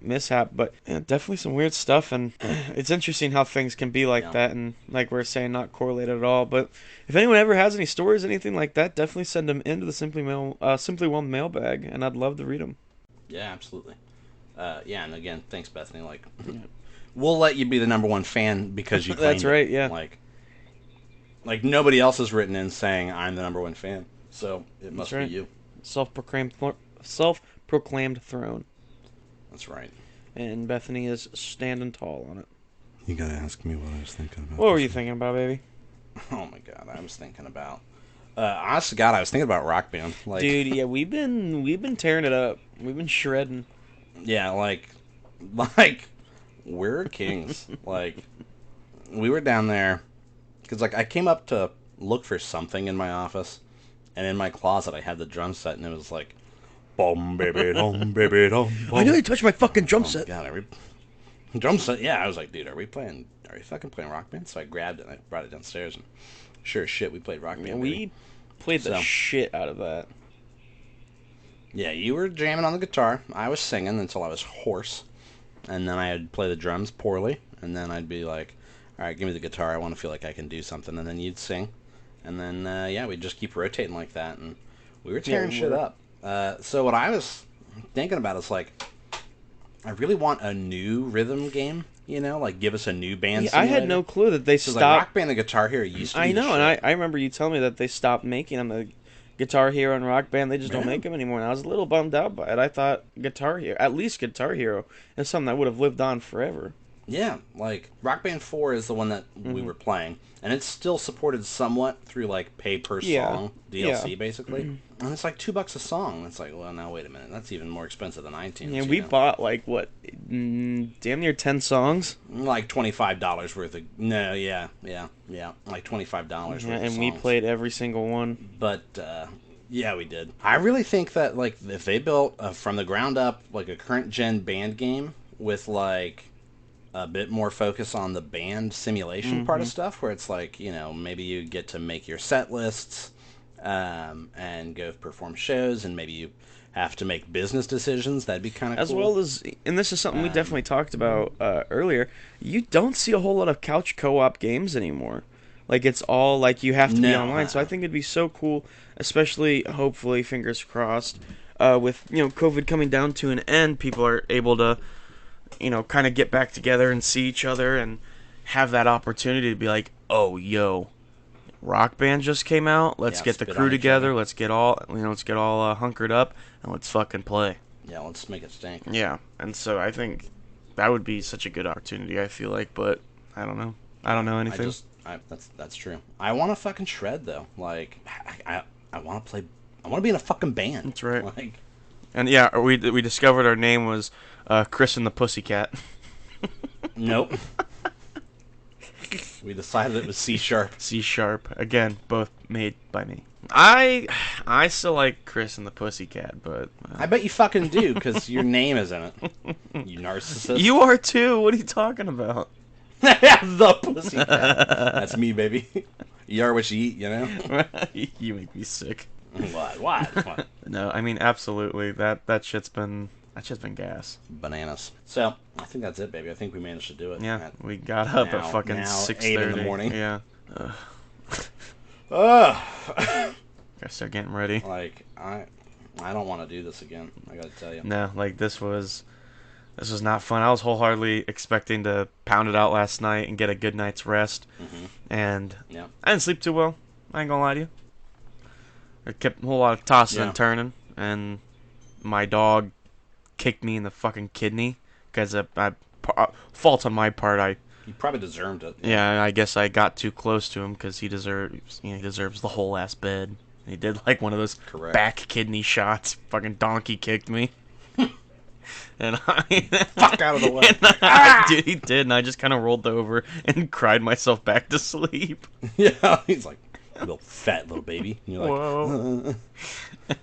mishap. But definitely some weird stuff, and it's interesting how things can be like that, and like we're saying, not correlated at all. But if anyone ever has any stories, anything like that, definitely send them into the Simply Well mailbag, and I'd love to read them. Yeah, absolutely. And again, thanks, Bethany. Like, we'll let you be the number one fan because you claimed That's right. it. Yeah. Like nobody else has written in saying I'm the number one fan, so it must be you. Self-proclaimed throne. That's right. And Bethany is standing tall on it. You gotta ask me what I was thinking about. What were you thinking about, baby? Oh my god, I was thinking about. Honest to God, I was thinking about Rock Band. Like, Dude, yeah, we've been tearing it up. We've been shredding. yeah, like we're kings. Like, we were down there because like I came up to look for something in my office, and in my closet I had the drum set, and it was like, boom, baby, dum, baby, dum, I know bum. you touched my fucking drum Oh my set. god, drum set? Yeah, I was like, dude, are we fucking playing Rock Band? So I grabbed it and I brought it downstairs, and sure as shit, we played Rock Band. Yeah, Baby. we played the So, shit out of that. yeah, you were jamming on the guitar. I was singing until I was hoarse, and then I'd play the drums poorly, and then I'd be like, all right, give me the guitar. I want to feel like I can do something, and then you'd sing, and then yeah, we'd just keep rotating like that, and we were tearing shit up. So what I was thinking about is like, I really want a new rhythm game. You know, like give us a new band. Yeah, I had no clue that they So stopped. like Rock Band and Guitar Hero used to be I the know, shit. and I remember you telling me that they stopped making them. The Guitar Hero and Rock Band, they just don't Yeah. make them anymore. And I was a little bummed out by it. I thought Guitar Hero, at least Guitar Hero, is something that would have lived on forever. Yeah, like Rock Band 4 is the one that we were playing, and it's still supported somewhat through like pay per song DLC basically. And it's like $2 a song. It's like, well, now wait a minute, that's even more expensive than iTunes. And we bought like what, damn near 10 songs. like $25 worth of like $25 Yeah, worth of and songs. we played every single one. But yeah, we did. I really think that like if they built from the ground up like a current gen band game with like a bit more focus on the band simulation part of stuff, where it's like, you know, maybe you get to make your set lists and go perform shows, and maybe you have to make business decisions. That'd be kind of As cool. well as, and this is something we definitely talked about earlier, you don't see a whole lot of couch co-op games anymore. Like, it's all, like, you have to be online. So I think it'd be so cool, especially, hopefully, fingers crossed, with, you know, COVID coming down to an end, people are able to, you know, kind of get back together and see each other and have that opportunity to be like, oh, yo, Rock Band just came out. Let's get the spit crew on each together. other. Let's get all hunkered up and let's fucking play. Yeah, let's make it stink. Yeah, and so I think that would be such a good opportunity. I feel like, but I don't know. I don't know anything. That's true. I want to fucking shred though. Like, I want to play. I want to be in a fucking band. That's right. Like, And yeah, we discovered our name was Chris and the Pussycat. nope. We decided it was C sharp. C sharp. Again, both made by me. I still like Chris and the Pussycat, but I bet you fucking do, because your name is in it. You narcissist. you are too. What are you talking about? The Pussycat. That's me, baby. You are what you eat, you know? You make me sick. What? No, I mean absolutely. That shit's been gas. Bananas. So, I think that's it, baby. I think we managed to do it. Yeah, we got up at fucking now 6:30 8 in the morning. Yeah. Ugh. Gotta start getting ready. Like, I don't want to do this again. I gotta tell you. No, like this was not fun. I was wholeheartedly expecting to pound it out last night and get a good night's rest, and Yeah. I didn't sleep too well. I ain't gonna lie to you. I kept a whole lot of tossing and turning, and my dog kicked me in the fucking kidney because fault on my part. You probably deserved it. Yeah, I guess I got too close to him because he deserves the whole ass bed. He did like one of those back kidney shots. Fucking donkey kicked me. And Fuck out of the way. Dude, he did, and I just kind of rolled over and cried myself back to sleep. Yeah, he's like, little fat little baby. And you're like, Whoa.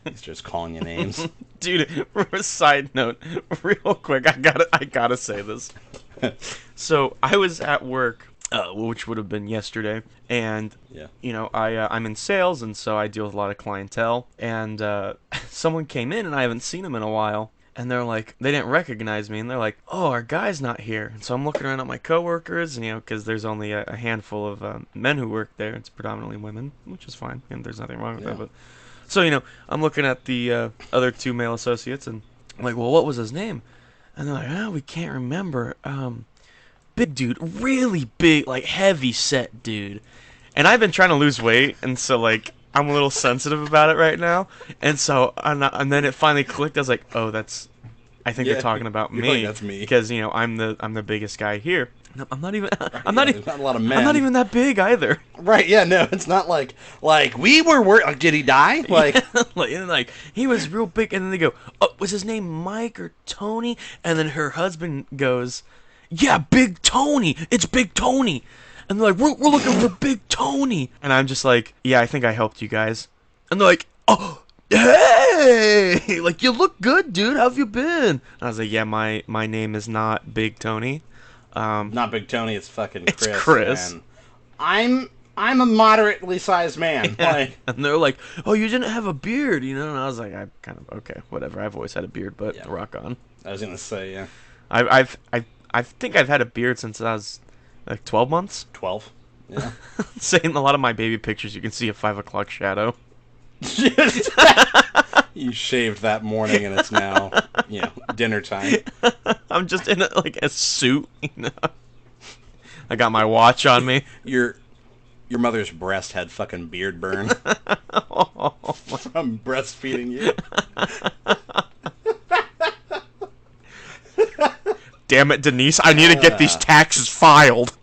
He starts calling you names. Dude, for a side note, real quick, I gotta say this. So I was at work, which would have been yesterday, and you know, I'm in sales, and so I deal with a lot of clientele. And someone came in, and I haven't seen him in a while. And they're like, they didn't recognize me, and they're like, oh, our guy's not here. And so I'm looking around at my coworkers, and, you know, because there's only a handful of men who work there. It's predominantly women, which is fine, and there's nothing wrong with that. But so, you know, I'm looking at the other two male associates, and I'm like, well, what was his name? And they're like, oh, we can't remember. Big dude, really big, like heavy set dude. And I've been trying to lose weight, and so like I'm a little sensitive about it right now. And so and then it finally clicked. I was like, oh, I think they're talking about me. Like, that's me. Because, you know, I'm the biggest guy here. I'm not even. Right? There's not a lot of men. I'm not even that big either. Right? Yeah. No, it's not like we were. Like, did he die? Like, like he was real big, and then they go, "Oh, was his name Mike or Tony?" And then her husband goes, "Yeah, Big Tony. It's Big Tony." And they're like, "We're looking for Big Tony." And I'm just like, "Yeah, I think I helped you guys." And they're like, "Oh, hey, like you look good, dude. How have you been?" And I was like, "Yeah, my name is not Big Tony. Not Big Tony. It's fucking Chris. It's Chris. And I'm a moderately sized man. Yeah. Like, and they're like, "Oh, you didn't have a beard, you know?" And I was like, "I kind of okay, whatever. I've always had a beard, but yeah. rock on." I was gonna say, yeah. I think I've had a beard since I was like 12 months. 12. Yeah. Saying a lot of my baby pictures, you can see a 5 o'clock shadow. You shaved that morning, and it's now, dinner time. I'm just in a suit, you know. I got my watch on me. Your mother's breast had fucking beard burn from breastfeeding you. Damn it, Denise! I need to get these taxes filed.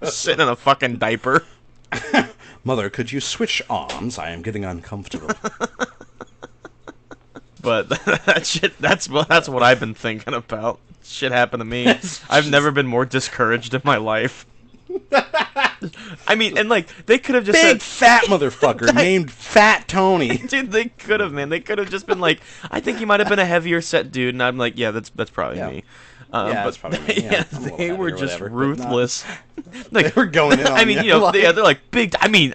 Sitting in a fucking diaper. Mother, could you switch arms? I am getting uncomfortable. But that's what I've been thinking about. Shit happened to me. I've never been more discouraged in my life. I mean, and they could have just big said, fat motherfucker named Fat Tony. Dude, they could have, man. They could have just been like, I think he might have been a heavier set dude, and I'm like, yeah, that's probably me. That's probably me. Yeah, they were just ruthless. They were going in on I mean, they're like big. I mean,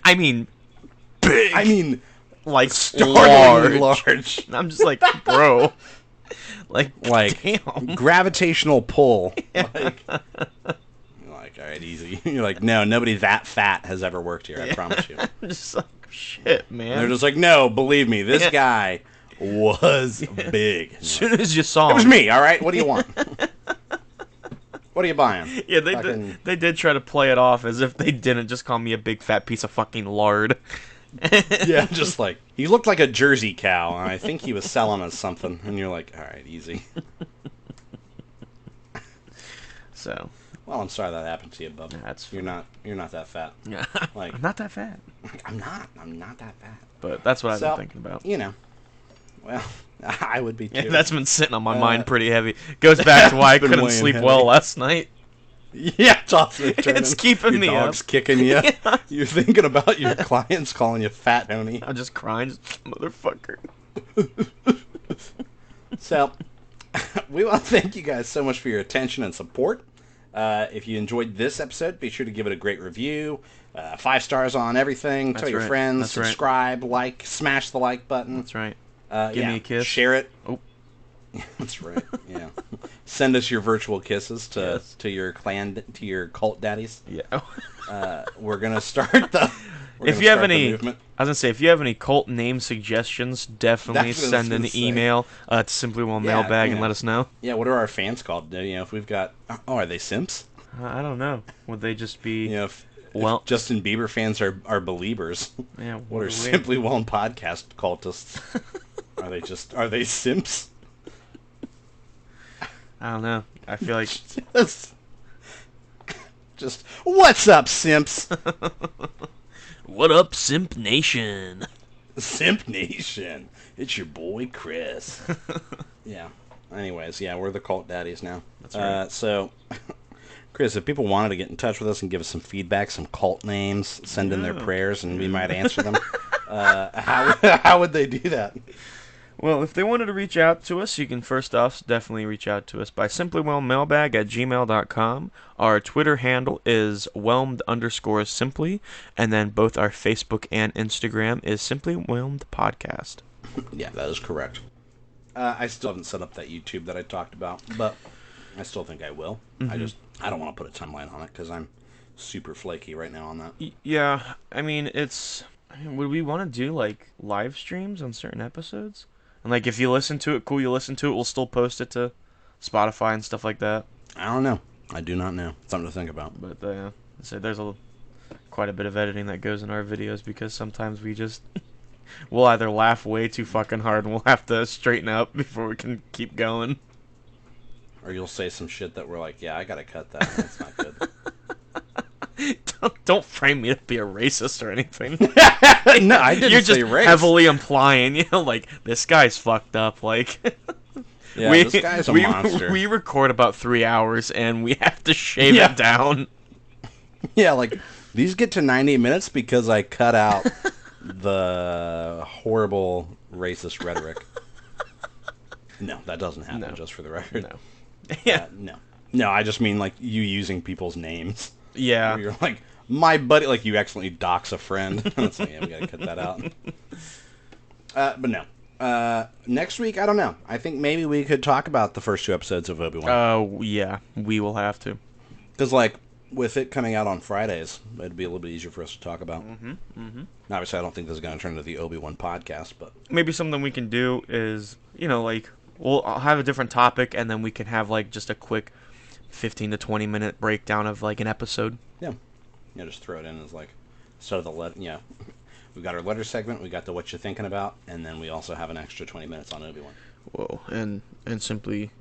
big. I mean, like startlingly large. I'm just like, bro. Like damn. Gravitational pull. Like, all right, easy. You're like, no, nobody that fat has ever worked here. I promise you. I'm just like, shit, man. And they're just like, no, believe me, this guy was big. As soon as you saw him, it was me. All right, what do you want? What are you buying? Yeah, they did try to play it off as if they didn't just call me a big fat piece of fucking lard. Yeah, just like, he looked like a Jersey cow, and I think he was selling us something. And you're like, all right, easy. So. Well, I'm sorry that happened to you, bub. You're not that fat. Yeah, like, I'm not that fat. I'm not that fat. But that's what I've been thinking about. Well, I would be too. Yeah, that's been sitting on my mind pretty heavy. Goes back to why I couldn't sleep well last night. Yeah, it's keeping me up. Your dog's kicking you. Yeah. You're thinking about your clients calling you Fat Tony. I'm just crying, motherfucker. So, we want to thank you guys so much for your attention and support. If you enjoyed this episode, be sure to give it a great review. 5 stars on everything. Tell your friends. Subscribe, like, smash the like button. That's right. Give me a kiss. Share it. Oh. That's right. Yeah. Send us your virtual kisses to your cult daddies. Yeah. We're gonna start the. If you have any, I was gonna say, if you have any cult name suggestions, definitely send an email to simplywellmailbag and let us know. Yeah. What are our fans called? If we've got, are they simps? I don't know. Would they just be? If Justin Bieber fans are believers. Yeah. What are Simply Well podcast cultists? Are they simps? I don't know. I feel like just what's up, simps? What up, Simp Nation? Simp Nation. It's your boy Chris. Yeah. Anyways, we're the cult daddies now. That's right. So, Chris, if people wanted to get in touch with us and give us some feedback, some cult names, send in their prayers, and we might answer them, how would they do that? Well, if they wanted to reach out to us, you can first off definitely reach out to us by simplywellmailbag@gmail.com. Our Twitter handle is whelmed_simply, and then both our Facebook and Instagram is Simply Whelmed Podcast. Yeah, that is correct. I still haven't set up that YouTube that I talked about, but I still think I will. Mm-hmm. I don't want to put a timeline on it because I'm super flaky right now on that. Yeah, I mean, would we want to do like live streams on certain episodes? And like, if you listen to it, cool, you listen to it, we'll still post it to Spotify and stuff like that. I don't know. I do not know. Something to think about. But so there's quite a bit of editing that goes in our videos because sometimes we'll either laugh way too fucking hard and we'll have to straighten up before we can keep going. Or you'll say some shit that we're like, yeah, I gotta cut that. That's not good. Don't frame me to be a racist or anything. No, I didn't You're say just race. heavily implying, like, this guy's fucked up. Like, Yeah, this guy's a monster. We record about 3 hours and we have to shave it down. Yeah, like, these get to 90 minutes because I cut out the horrible racist rhetoric. No, that doesn't happen, just for the record. No. Yeah. No. No, I just mean, like, you using people's names. Yeah. Where you're like, my buddy, like, you accidentally dox a friend. It's like, yeah, we gotta cut that out. But no. Next week, I don't know. I think maybe we could talk about the first 2 episodes of Obi-Wan. Yeah, we will have to. Because, like, with it coming out on Fridays, it'd be a little bit easier for us to talk about. Obviously, I don't think this is going to turn into the Obi-Wan podcast, but... Maybe something we can do is, like, I'll have a different topic, and then we can have, like, just a quick 15 to 20 minute breakdown of, like, an episode. Yeah. Yeah, just throw it in as, like, instead of the we've got our letter segment, we got the what you thinking about, and then we also have an extra 20 minutes on Obi-Wan. Whoa, and simply,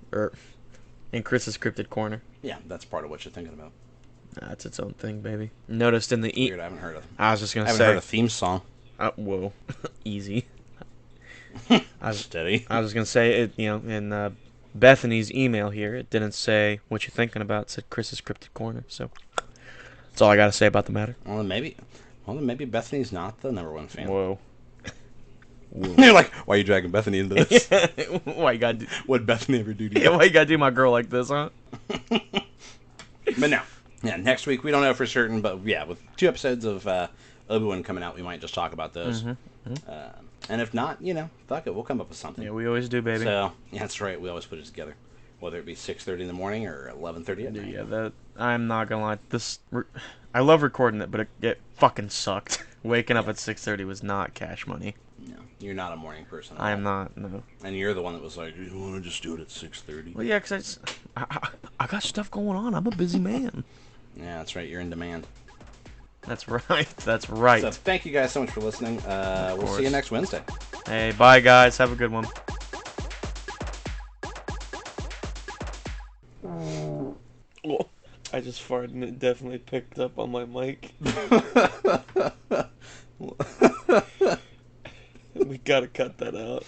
in Chris's Cryptid Corner. Yeah, that's part of what you're thinking about. That's its own thing, baby. Noticed in the Weird, I haven't heard of. I was just gonna say. I haven't heard a theme song. Whoa, easy. Steady. I was gonna say it. In Bethany's email here, it didn't say what you're thinking about. It said Chris's Cryptid Corner. So that's all I gotta say about the matter. Well, then maybe Bethany's not the number 1 fan. Whoa. You're like, why are you dragging Bethany into this? Why you gotta do? What'd Bethany ever do to you? Why you gotta do my girl like this, huh? But no. Yeah, next week, we don't know for certain, but yeah, with 2 episodes of Obi-Wan coming out, we might just talk about those. And if not, fuck it, we'll come up with something. Yeah, we always do, baby. So, yeah, that's right, we always put it together. Whether it be 6:30 in the morning or 11:30 at night. Yeah, I'm not gonna lie. I love recording it, but it fucking sucked. Waking up at 6:30 was not cash money. No, you're not a morning person. I am not, no. And you're the one that was like, you want to just do it at 6:30? Well, yeah, because I got stuff going on. I'm a busy man. Yeah, that's right, you're in demand. That's right. That's right. So thank you guys so much for listening. We'll see you next Wednesday. Hey, bye, guys. Have a good one. Oh, I just farted and it definitely picked up on my mic. We gotta cut that out.